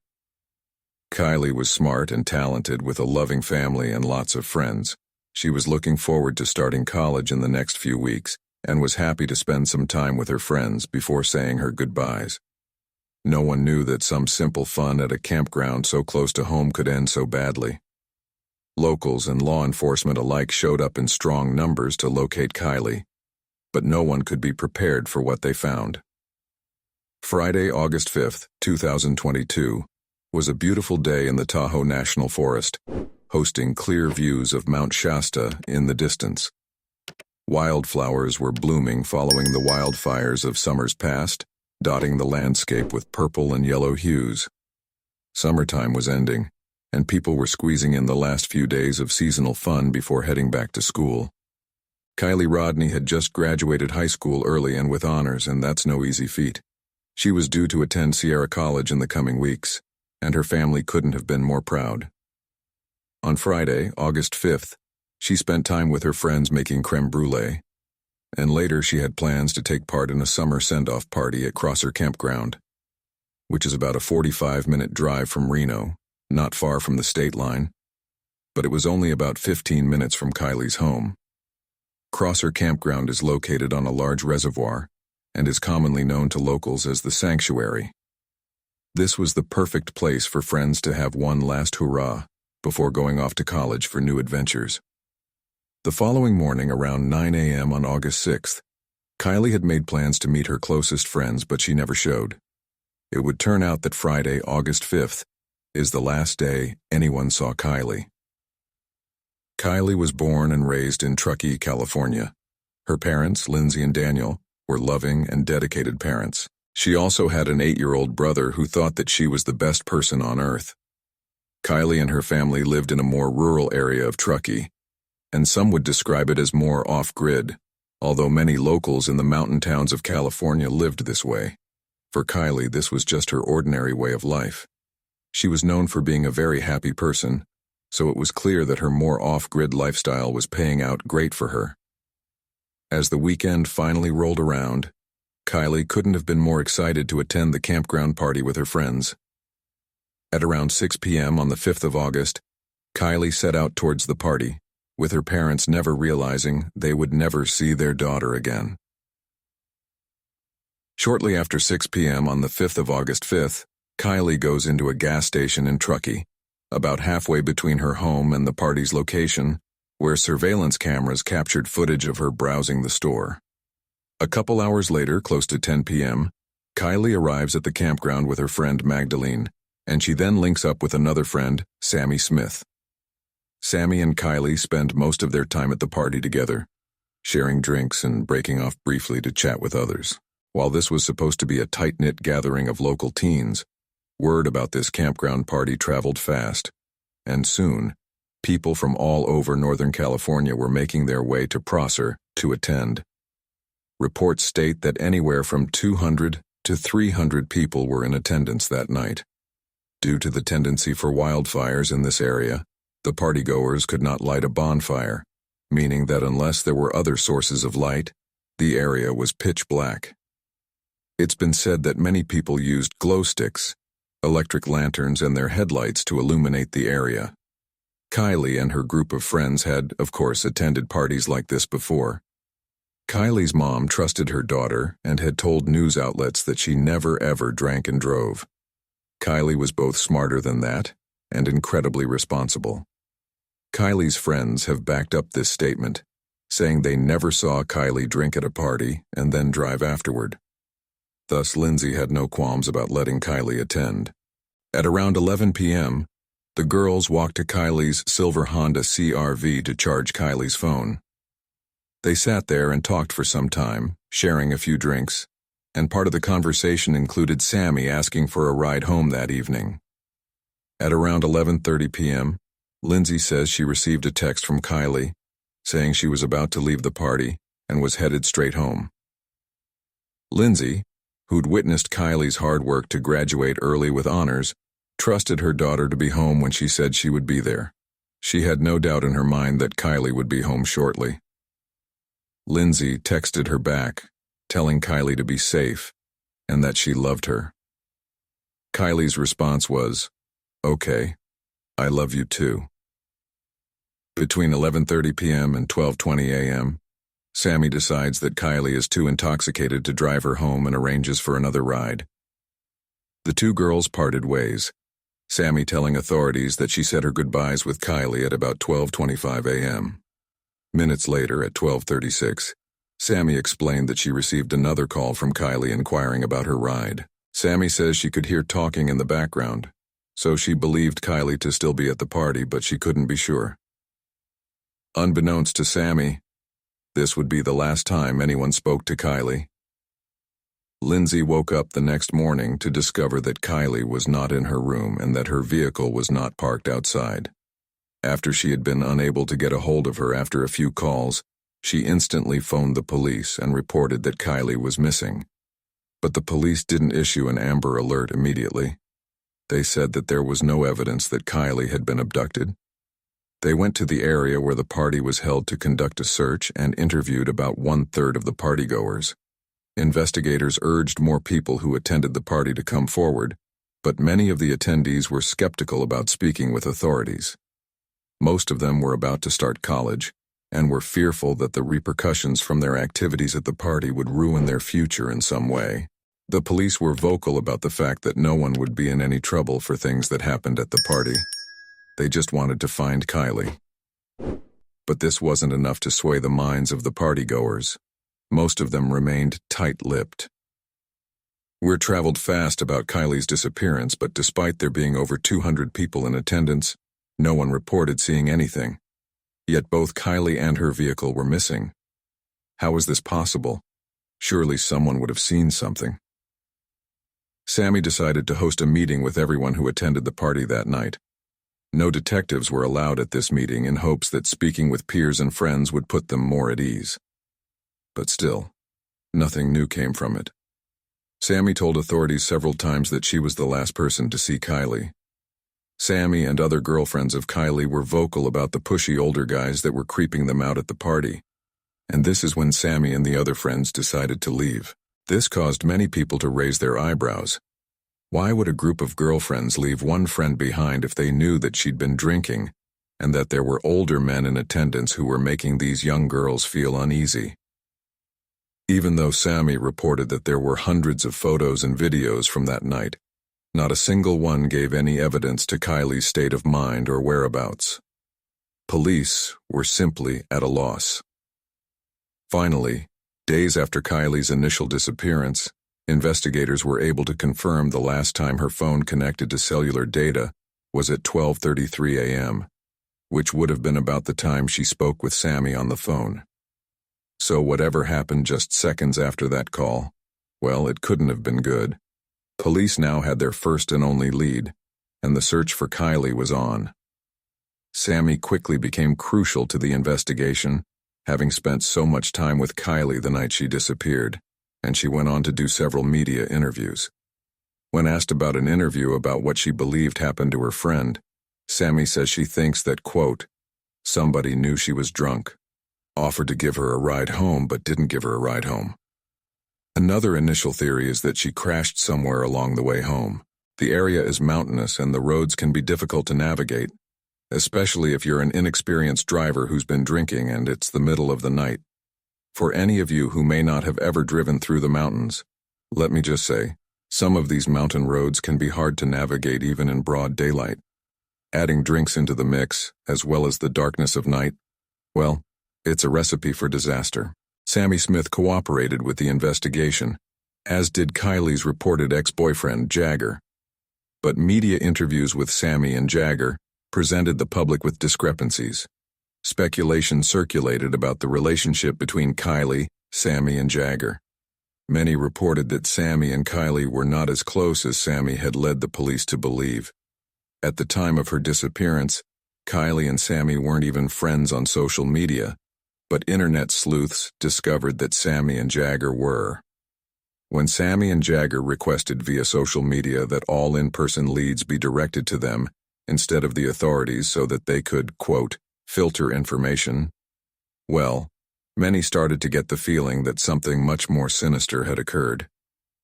Kylie was smart and talented with a loving family and lots of friends. She was looking forward to starting college in the next few weeks and was happy to spend some time with her friends before saying her goodbyes. No one knew that some simple fun at a campground so close to home could end so badly. Locals and law enforcement alike showed up in strong numbers to locate Kylie, but no one could be prepared for what they found. Friday, August 5, 2022, was a beautiful day in the Tahoe National Forest, hosting clear views of Mount Shasta in the distance. Wildflowers were blooming following the wildfires of summers past, dotting the landscape with purple and yellow hues. Summertime was ending, and people were squeezing in the last few days of seasonal fun before heading back to school. Kylie Rodney had just graduated high school early and with honors, and that's no easy feat. She was due to attend Sierra College in the coming weeks, and her family couldn't have been more proud. On Friday, August 5th, she spent time with her friends making creme brulee, and later she had plans to take part in a summer send-off party at Crosser Campground, which is about a 45-minute drive from Reno, not far from the state line, but it was only about 15 minutes from Kylie's home. Crosser Campground is located on a large reservoir and is commonly known to locals as the Sanctuary. This was the perfect place for friends to have one last hurrah before going off to college for new adventures. The following morning, around 9 a.m. on August 6th, Kylie had made plans to meet her closest friends, but she never showed. It would turn out that Friday, August 5th, is the last day anyone saw Kylie. Kylie was born and raised in Truckee, California. Her parents, Lindsay and Daniel, were loving and dedicated parents. She also had an 8-year-old brother who thought that she was the best person on earth. Kylie and her family lived in a more rural area of Truckee, and some would describe it as more off-grid, although many locals in the mountain towns of California lived this way. For Kylie, this was just her ordinary way of life. She was known for being a very happy person, so it was clear that her more off-grid lifestyle was paying out great for her. As the weekend finally rolled around, Kylie couldn't have been more excited to attend the campground party with her friends. At around 6 p.m. on the 5th of August, Kylie set out towards the party, with her parents never realizing they would never see their daughter again. Shortly after 6 p.m. on the 5th of August 5th, Kylie goes into a gas station in Truckee, about halfway between her home and the party's location, where surveillance cameras captured footage of her browsing the store. A couple hours later, close to 10 p.m., Kylie arrives at the campground with her friend Magdalene, and she then links up with another friend, Sammy Smith. Sammy and Kylie spend most of their time at the party together, sharing drinks and breaking off briefly to chat with others. While this was supposed to be a tight-knit gathering of local teens, word about this campground party traveled fast, and soon, people from all over Northern California were making their way to Prosser to attend. Reports state that anywhere from 200 to 300 people were in attendance that night. Due to the tendency for wildfires in this area, the partygoers could not light a bonfire, meaning that unless there were other sources of light, the area was pitch black. It's been said that many people used glow sticks, electric lanterns, and their headlights to illuminate the area. Kylie and her group of friends had, of course, attended parties like this before. Kylie's mom trusted her daughter and had told news outlets that she never ever drank and drove. Kylie was both smarter than that and incredibly responsible. Kylie's friends have backed up this statement, saying they never saw Kylie drink at a party and then drive afterward. Thus, Lindsay had no qualms about letting Kylie attend. At around 11 p.m., the girls walked to Kylie's silver Honda CR-V to charge Kylie's phone. They sat there and talked for some time, sharing a few drinks, and part of the conversation included Sammy asking for a ride home that evening. At around 11:30 p.m., Lindsay says she received a text from Kylie saying she was about to leave the party and was headed straight home. Lindsay, who'd witnessed Kylie's hard work to graduate early with honors, trusted her daughter to be home when she said she would be there. She had no doubt in her mind that Kylie would be home shortly. Lindsay texted her back, telling Kylie to be safe and that she loved her. Kylie's response was, "Okay, I love you too." Between 11:30 p.m. and 12:20 a.m., Sammy decides that Kylie is too intoxicated to drive her home and arranges for another ride. The two girls parted ways, Sammy telling authorities that she said her goodbyes with Kylie at about 12:25 a.m. Minutes later, at 12:36, Sammy explained that she received another call from Kylie inquiring about her ride. Sammy says she could hear talking in the background, so she believed Kylie to still be at the party, but she couldn't be sure. Unbeknownst to Sammy, this would be the last time anyone spoke to Kylie. Lindsay woke up the next morning to discover that Kylie was not in her room and that her vehicle was not parked outside. After she had been unable to get a hold of her after a few calls, she instantly phoned the police and reported that Kylie was missing. But the police didn't issue an Amber Alert immediately. They said that there was no evidence that Kylie had been abducted. They went to the area where the party was held to conduct a search and interviewed about 1/3 of the partygoers. Investigators urged more people who attended the party to come forward, but many of the attendees were skeptical about speaking with authorities. Most of them were about to start college and were fearful that the repercussions from their activities at the party would ruin their future in some way. The police were vocal about the fact that no one would be in any trouble for things that happened at the party. They just wanted to find Kylie. But this wasn't enough to sway the minds of the partygoers. Most of them remained tight-lipped. Word traveled fast about Kylie's disappearance, but despite there being over 200 people in attendance, no one reported seeing anything. Yet both Kylie and her vehicle were missing. How was this possible? Surely someone would have seen something. Sammy decided to host a meeting with everyone who attended the party that night. No detectives were allowed at this meeting in hopes that speaking with peers and friends would put them more at ease. But still, nothing new came from it. Sammy told authorities several times that she was the last person to see Kylie. Sammy and other girlfriends of Kylie were vocal about the pushy older guys that were creeping them out at the party. And this is when Sammy and the other friends decided to leave. This caused many people to raise their eyebrows. Why would a group of girlfriends leave one friend behind if they knew that she'd been drinking and that there were older men in attendance who were making these young girls feel uneasy? Even though Sammy reported that there were hundreds of photos and videos from that night, not a single one gave any evidence to Kylie's state of mind or whereabouts. Police were simply at a loss. Finally, days after Kylie's initial disappearance, investigators were able to confirm the last time her phone connected to cellular data was at 12:33 a.m., which would have been about the time she spoke with Sammy on the phone. So whatever happened just seconds after that call, well, it couldn't have been good. Police now had their first and only lead, and the search for Kylie was on. Sammy quickly became crucial to the investigation, having spent so much time with Kylie the night she disappeared, and she went on to do several media interviews. When asked about an interview about what she believed happened to her friend, Sammy says she thinks that, quote, somebody knew she was drunk, offered to give her a ride home but didn't give her a ride home. Another initial theory is that she crashed somewhere along the way home. The area is mountainous and the roads can be difficult to navigate, especially if you're an inexperienced driver who's been drinking and it's the middle of the night. For any of you who may not have ever driven through the mountains, let me just say, some of these mountain roads can be hard to navigate even in broad daylight. Adding drinks into the mix, as well as the darkness of night, well, it's a recipe for disaster. Sammy Smith cooperated with the investigation, as did Kylie's reported ex-boyfriend, Jagger. But media interviews with Sammy and Jagger presented the public with discrepancies. Speculation circulated about the relationship between Kylie, Sammy, and Jagger. Many reported that Sammy and Kylie were not as close as Sammy had led the police to believe. At the time of her disappearance, Kylie and Sammy weren't even friends on social media, but internet sleuths discovered that Sammy and Jagger were. When Sammy and Jagger requested via social media that all in-person leads be directed to them instead of the authorities so that they could, quote, filter information, well, many started to get the feeling that something much more sinister had occurred.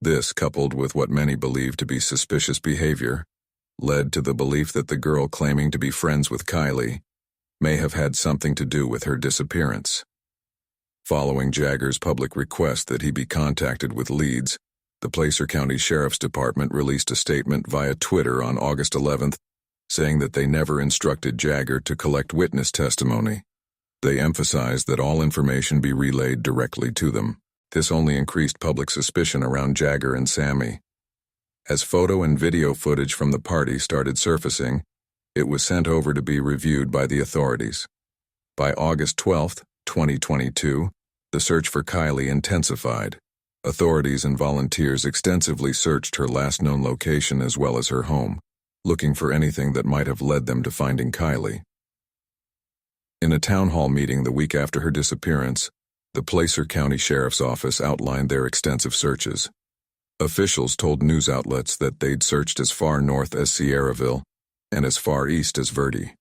This, coupled with what many believed to be suspicious behavior, led to the belief that the girl claiming to be friends with Kylie may have had something to do with her disappearance. Following Jagger's public request that he be contacted with leads, the Placer County Sheriff's Department released a statement via Twitter on August 11th, saying that they never instructed Jagger to collect witness testimony. They emphasized that all information be relayed directly to them. This only increased public suspicion around Jagger and Sammy. As photo and video footage from the party started surfacing, it was sent over to be reviewed by the authorities. By August 12, 2022, the search for Kylie intensified. Authorities and volunteers extensively searched her last known location as well as her home, looking for anything that might have led them to finding Kylie. In a town hall meeting the week after her disappearance, the Placer County Sheriff's Office outlined their extensive searches. Officials told news outlets that they'd searched as far north as Sierraville and as far east as Verde.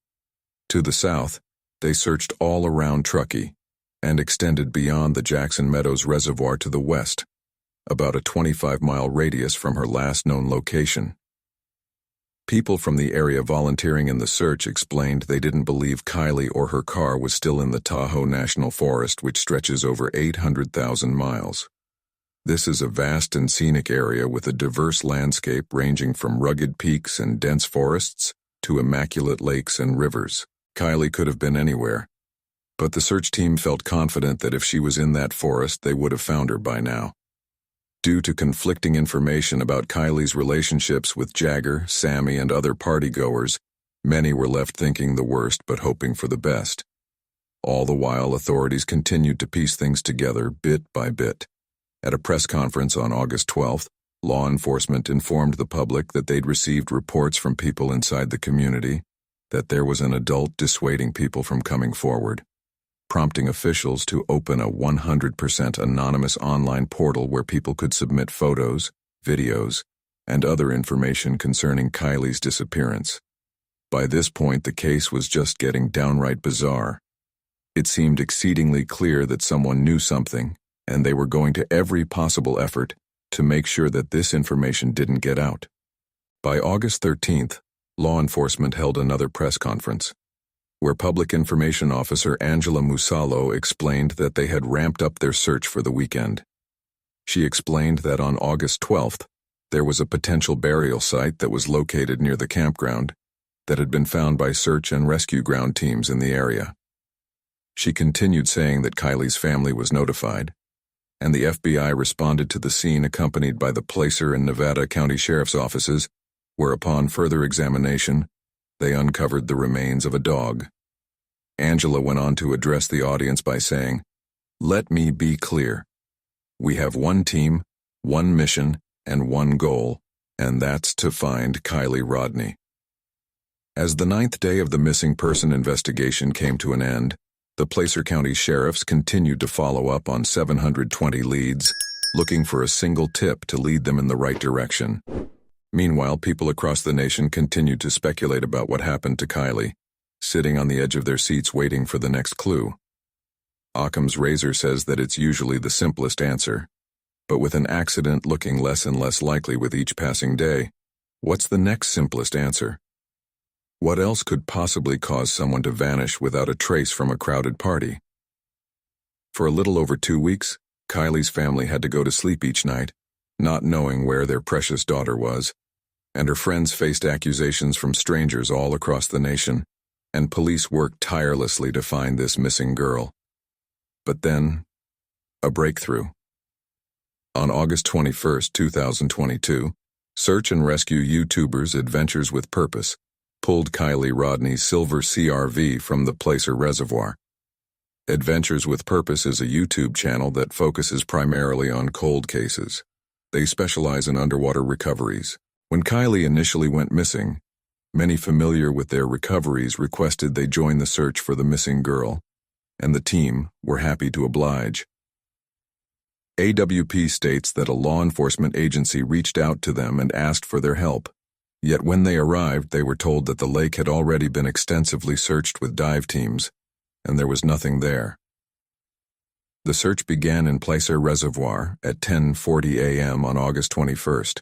To the south, they searched all around Truckee and extended beyond the Jackson Meadows Reservoir to the west, about a 25-mile radius from her last known location. People from the area volunteering in the search explained they didn't believe Kylie or her car was still in the Tahoe National Forest, which stretches over 800,000 miles. This is a vast and scenic area with a diverse landscape ranging from rugged peaks and dense forests to immaculate lakes and rivers. Kylie could have been anywhere, but the search team felt confident that if she was in that forest, they would have found her by now. Due to conflicting information about Kylie's relationships with Jagger, Sammy, and other partygoers, many were left thinking the worst but hoping for the best. All the while, authorities continued to piece things together bit by bit. At a press conference on August 12th, law enforcement informed the public that they'd received reports from people inside the community that there was an adult dissuading people from coming forward, prompting officials to open a 100% anonymous online portal where people could submit photos, videos, and other information concerning Kylie's disappearance. By this point, the case was just getting downright bizarre. It seemed exceedingly clear that someone knew something, and they were going to every possible effort to make sure that this information didn't get out. By August 13th, law enforcement held another press conference, where Public Information Officer Angela Musalo explained that they had ramped up their search for the weekend. She explained that on August 12th, there was a potential burial site that was located near the campground that had been found by search and rescue ground teams in the area. She continued saying that Kylie's family was notified, and the FBI responded to the scene accompanied by the Placer and Nevada County Sheriff's offices, where upon further examination, they uncovered the remains of a dog. Angela went on to address the audience by saying, "Let me be clear. We have one team, one mission, and one goal, and that's to find Kylie Rodney." As the 9th day of the missing person investigation came to an end, the Placer County Sheriffs continued to follow up on 720 leads, looking for a single tip to lead them in the right direction. Meanwhile, people across the nation continued to speculate about what happened to Kylie, sitting on the edge of their seats waiting for the next clue. Occam's razor says that it's usually the simplest answer, but with an accident looking less and less likely with each passing day, what's the next simplest answer? What else could possibly cause someone to vanish without a trace from a crowded party? For a little over 2 weeks, Kylie's family had to go to sleep each night, not knowing where their precious daughter was, and her friends faced accusations from strangers all across the nation, and police worked tirelessly to find this missing girl. But then, a breakthrough. On August 21, 2022, search and rescue YouTubers Adventures with Purpose pulled Kylie Rodney's silver CRV from the Placer Reservoir. Adventures with Purpose is a YouTube channel that focuses primarily on cold cases. They specialize in underwater recoveries. When Kylie initially went missing, many familiar with their recoveries requested they join the search for the missing girl, and the team were happy to oblige. AWP states that a law enforcement agency reached out to them and asked for their help. Yet when they arrived, they were told that the lake had already been extensively searched with dive teams, and there was nothing there. The search began in Placer Reservoir at 10:40 a.m. on August 21st.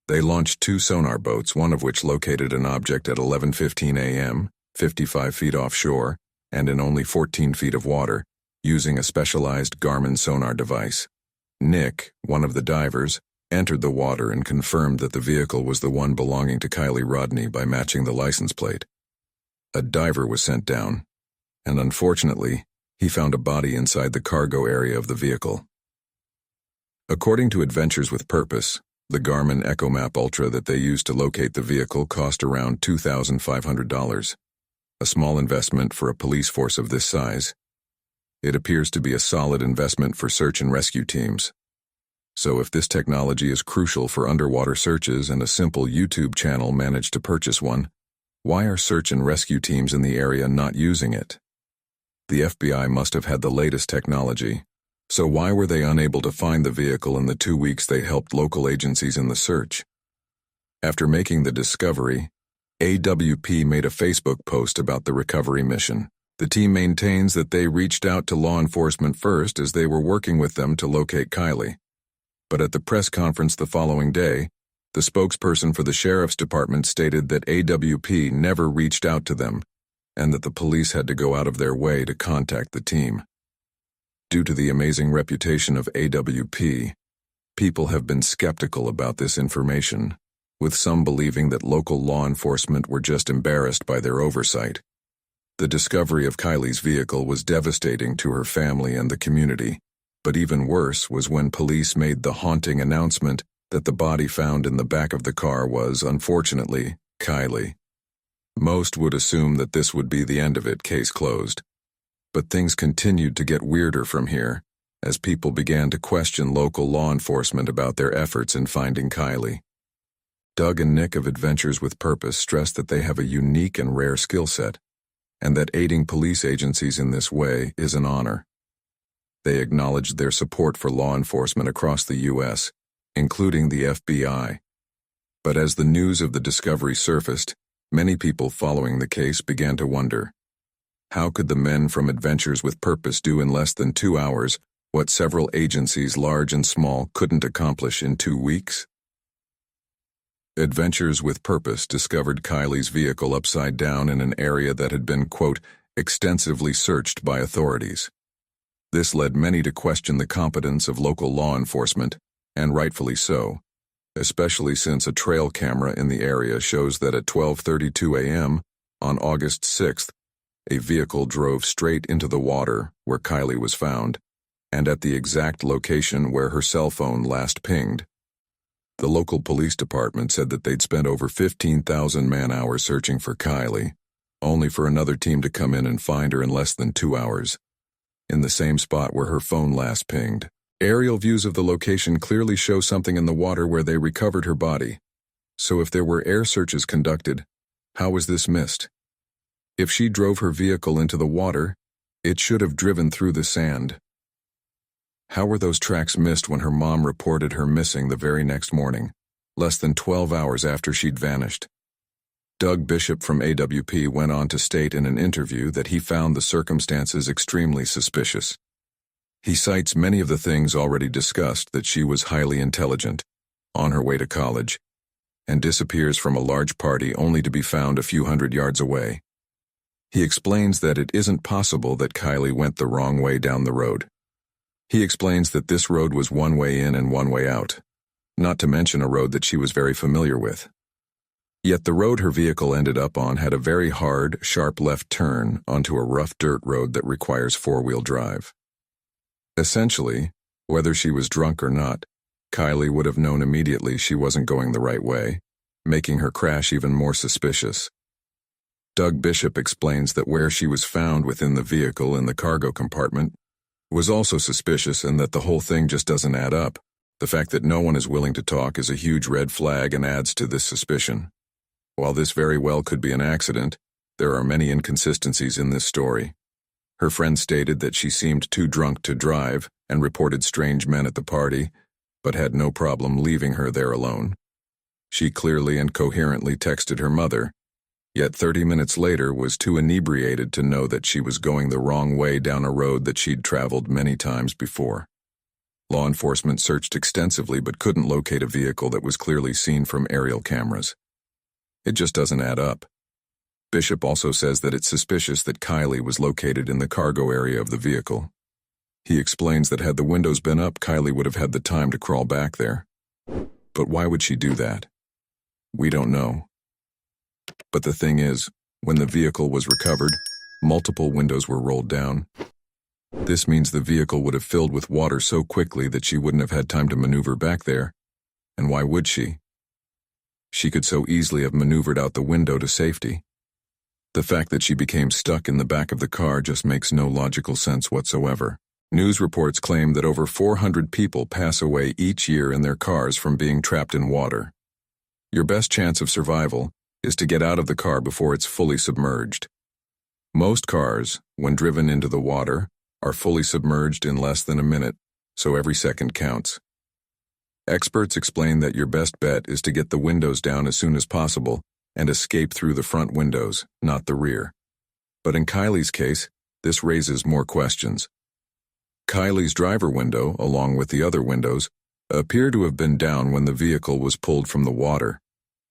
They launched 2 sonar boats, one of which located an object at 11:15 a.m., 55 feet offshore, and in only 14 feet of water, using a specialized Garmin sonar device. Nick, one of the divers, entered the water and confirmed that the vehicle was the one belonging to Kylie Rodney by matching the license plate. A diver was sent down, and unfortunately, he found a body inside the cargo area of the vehicle. According to Adventures with Purpose, the Garmin EchoMap Ultra that they used to locate the vehicle cost around $2,500, a small investment for a police force of this size. It appears to be a solid investment for search and rescue teams. So if this technology is crucial for underwater searches and a simple YouTube channel managed to purchase one, why are search and rescue teams in the area not using it? The FBI must have had the latest technology, so why were they unable to find the vehicle in the 2 weeks they helped local agencies in the search? After making the discovery, AWP made a Facebook post about the recovery mission. The team maintains that they reached out to law enforcement first as they were working with them to locate Kylie. But at the press conference the following day, the spokesperson for the sheriff's department stated that AWP never reached out to them, and that the police had to go out of their way to contact the team. Due to the amazing reputation of AWP, people have been skeptical about this information, with some believing that local law enforcement were just embarrassed by their oversight. The discovery of Kylie's vehicle was devastating to her family and the community, but even worse was when police made the haunting announcement that the body found in the back of the car was, unfortunately, Kylie. Most would assume that this would be the end of it, case closed. But things continued to get weirder from here, as people began to question local law enforcement about their efforts in finding Kylie. Doug and Nick of Adventures with Purpose stress that they have a unique and rare skill set, and that aiding police agencies in this way is an honor. They acknowledged their support for law enforcement across the U.S., including the FBI. But as the news of the discovery surfaced, many people following the case began to wonder, how could the men from Adventures with Purpose do in less than 2 hours what several agencies, large and small, couldn't accomplish in 2 weeks? Adventures with Purpose discovered Kylie's vehicle upside down in an area that had been, quote, extensively searched by authorities. This led many to question the competence of local law enforcement, and rightfully so, especially since a trail camera in the area shows that at 12:32 a.m. on August 6th, a vehicle drove straight into the water where Kylie was found, and at the exact location where her cell phone last pinged. The local police department said that they'd spent over 15,000 man-hours searching for Kylie, only for another team to come in and find her in less than 2 hours, in the same spot where her phone last pinged. Aerial views of the location clearly show something in the water where they recovered her body. So if there were air searches conducted, how was this missed? If she drove her vehicle into the water, it should have driven through the sand. How were those tracks missed when her mom reported her missing the very next morning, less than 12 hours after she'd vanished? Doug Bishop from AWP went on to state in an interview that he found the circumstances extremely suspicious. He cites many of the things already discussed, that she was highly intelligent, on her way to college, and disappears from a large party only to be found a few hundred yards away. He explains that it isn't possible that Kylie went the wrong way down the road. He explains that this road was one way in and one way out, not to mention a road that she was very familiar with. Yet the road her vehicle ended up on had a very hard, sharp left turn onto a rough dirt road that requires four-wheel drive. Essentially, whether she was drunk or not, Kylie would have known immediately she wasn't going the right way, making her crash even more suspicious. Doug Bishop explains that where she was found within the vehicle in the cargo compartment was also suspicious and that the whole thing just doesn't add up. The fact that no one is willing to talk is a huge red flag and adds to this suspicion. While this very well could be an accident, there are many inconsistencies in this story. Her friend stated that she seemed too drunk to drive and reported strange men at the party, but had no problem leaving her there alone. She clearly and coherently texted her mother, yet 30 minutes later was too inebriated to know that she was going the wrong way down a road that she'd traveled many times before. Law enforcement searched extensively but couldn't locate a vehicle that was clearly seen from aerial cameras. It just doesn't add up. Bishop also says that it's suspicious that Kylie was located in the cargo area of the vehicle. He explains that had the windows been up, Kylie would have had the time to crawl back there. But why would she do that? We don't know. But the thing is, when the vehicle was recovered, multiple windows were rolled down. This means the vehicle would have filled with water so quickly that she wouldn't have had time to maneuver back there. And why would she? She could so easily have maneuvered out the window to safety. The fact that she became stuck in the back of the car just makes no logical sense whatsoever. News reports claim that over 400 people pass away each year in their cars from being trapped in water. Your best chance of survival is to get out of the car before it's fully submerged. Most cars, when driven into the water, are fully submerged in less than a minute, so every second counts. Experts explain that your best bet is to get the windows down as soon as possible and escape through the front windows, not the rear. But in Kylie's case, this raises more questions. Kylie's driver window, along with the other windows, appear to have been down when the vehicle was pulled from the water,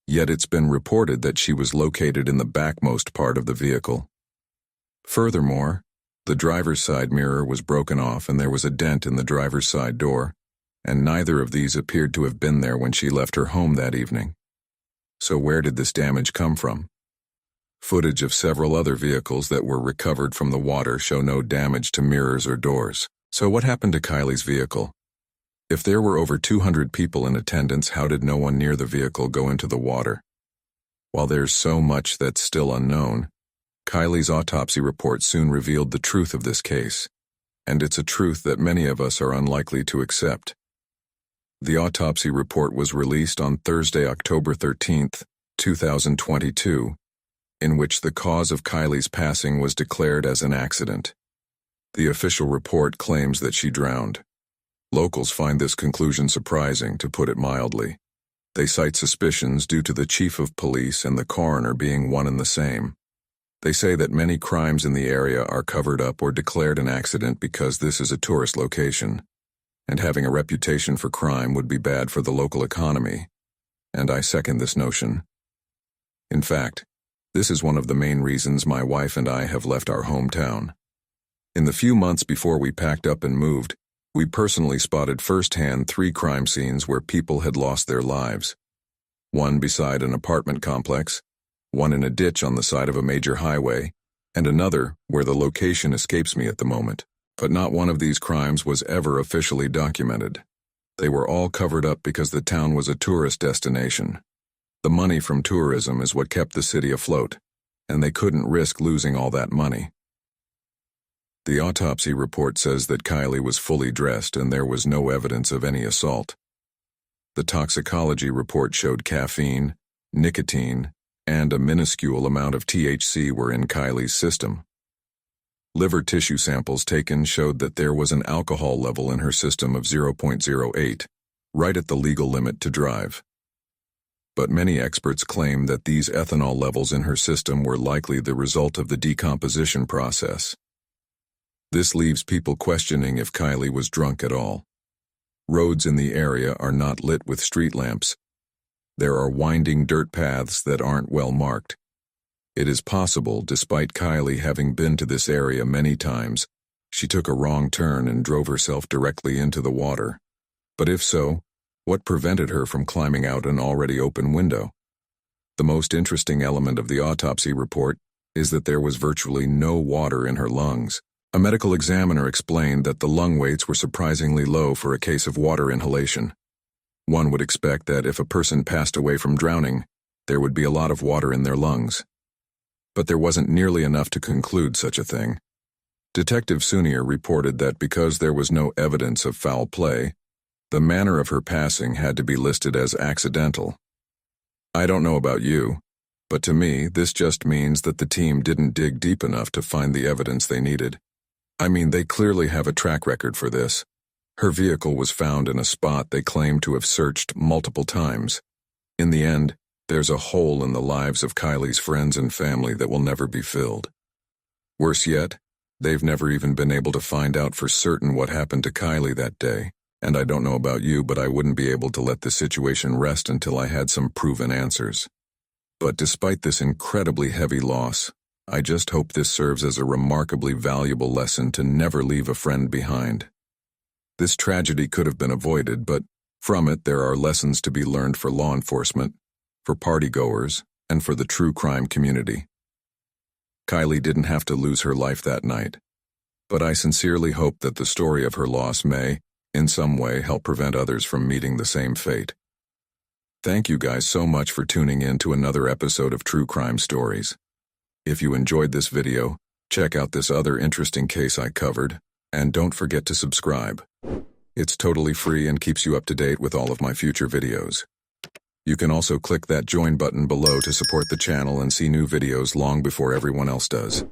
yet it's been reported that she was located in the backmost part of the vehicle. Furthermore, the driver's side mirror was broken off and there was a dent in the driver's side door, and neither of these appeared to have been there when she left her home that evening. So where did this damage come from? Footage of several other vehicles that were recovered from the water show no damage to mirrors or doors. So what happened to Kylie's vehicle? If there were over 200 people in attendance, how did no one near the vehicle go into the water? While there's so much that's still unknown, Kylie's autopsy report soon revealed the truth of this case, and it's a truth that many of us are unlikely to accept. The autopsy report was released on Thursday, October 13th, 2022, in which the cause of Kylie's passing was declared as an accident. The official report claims that she drowned. Locals find this conclusion surprising, to put it mildly. They cite suspicions due to the chief of police and the coroner being one and the same. They say that many crimes in the area are covered up or declared an accident because this is a tourist location, and having a reputation for crime would be bad for the local economy. And I second this notion. In fact, this is one of the main reasons my wife and I have left our hometown. In the few months before we packed up and moved, we personally spotted firsthand 3 crime scenes where people had lost their lives. One beside an apartment complex, one in a ditch on the side of a major highway, and another where the location escapes me at the moment. But not one of these crimes was ever officially documented. They were all covered up because the town was a tourist destination. The money from tourism is what kept the city afloat, and they couldn't risk losing all that money. The autopsy report says that Kylie was fully dressed and there was no evidence of any assault. The toxicology report showed caffeine, nicotine, and a minuscule amount of THC were in Kylie's system. Liver tissue samples taken showed that there was an alcohol level in her system of 0.08, right at the legal limit to drive. But many experts claim that these ethanol levels in her system were likely the result of the decomposition process. This leaves people questioning if Kylie was drunk at all. Roads in the area are not lit with street lamps. There are winding dirt paths that aren't well marked. It is possible, despite Kylie having been to this area many times, she took a wrong turn and drove herself directly into the water. But if so, what prevented her from climbing out an already open window? The most interesting element of the autopsy report is that there was virtually no water in her lungs. A medical examiner explained that the lung weights were surprisingly low for a case of water inhalation. One would expect that if a person passed away from drowning, there would be a lot of water in their lungs. But there wasn't nearly enough to conclude such a thing. Detective Sunier reported that because there was no evidence of foul play, the manner of her passing had to be listed as accidental. I don't know about you, but to me, this just means that the team didn't dig deep enough to find the evidence they needed. I mean, they clearly have a track record for this. Her vehicle was found in a spot they claim to have searched multiple times. In the end, there's a hole in the lives of Kylie's friends and family that will never be filled. Worse yet, they've never even been able to find out for certain what happened to Kylie that day. And I don't know about you, but I wouldn't be able to let the situation rest until I had some proven answers. But despite this incredibly heavy loss, I just hope this serves as a remarkably valuable lesson to never leave a friend behind. This tragedy could have been avoided, but from it there are lessons to be learned for law enforcement, for partygoers, and for the true crime community. Kylie didn't have to lose her life that night, but I sincerely hope that the story of her loss may, in some way, help prevent others from meeting the same fate. Thank you guys so much for tuning in to another episode of True Crime Stories. If you enjoyed this video, check out this other interesting case I covered, and don't forget to subscribe. It's totally free and keeps you up to date with all of my future videos. You can also click that join button below to support the channel and see new videos long before everyone else does.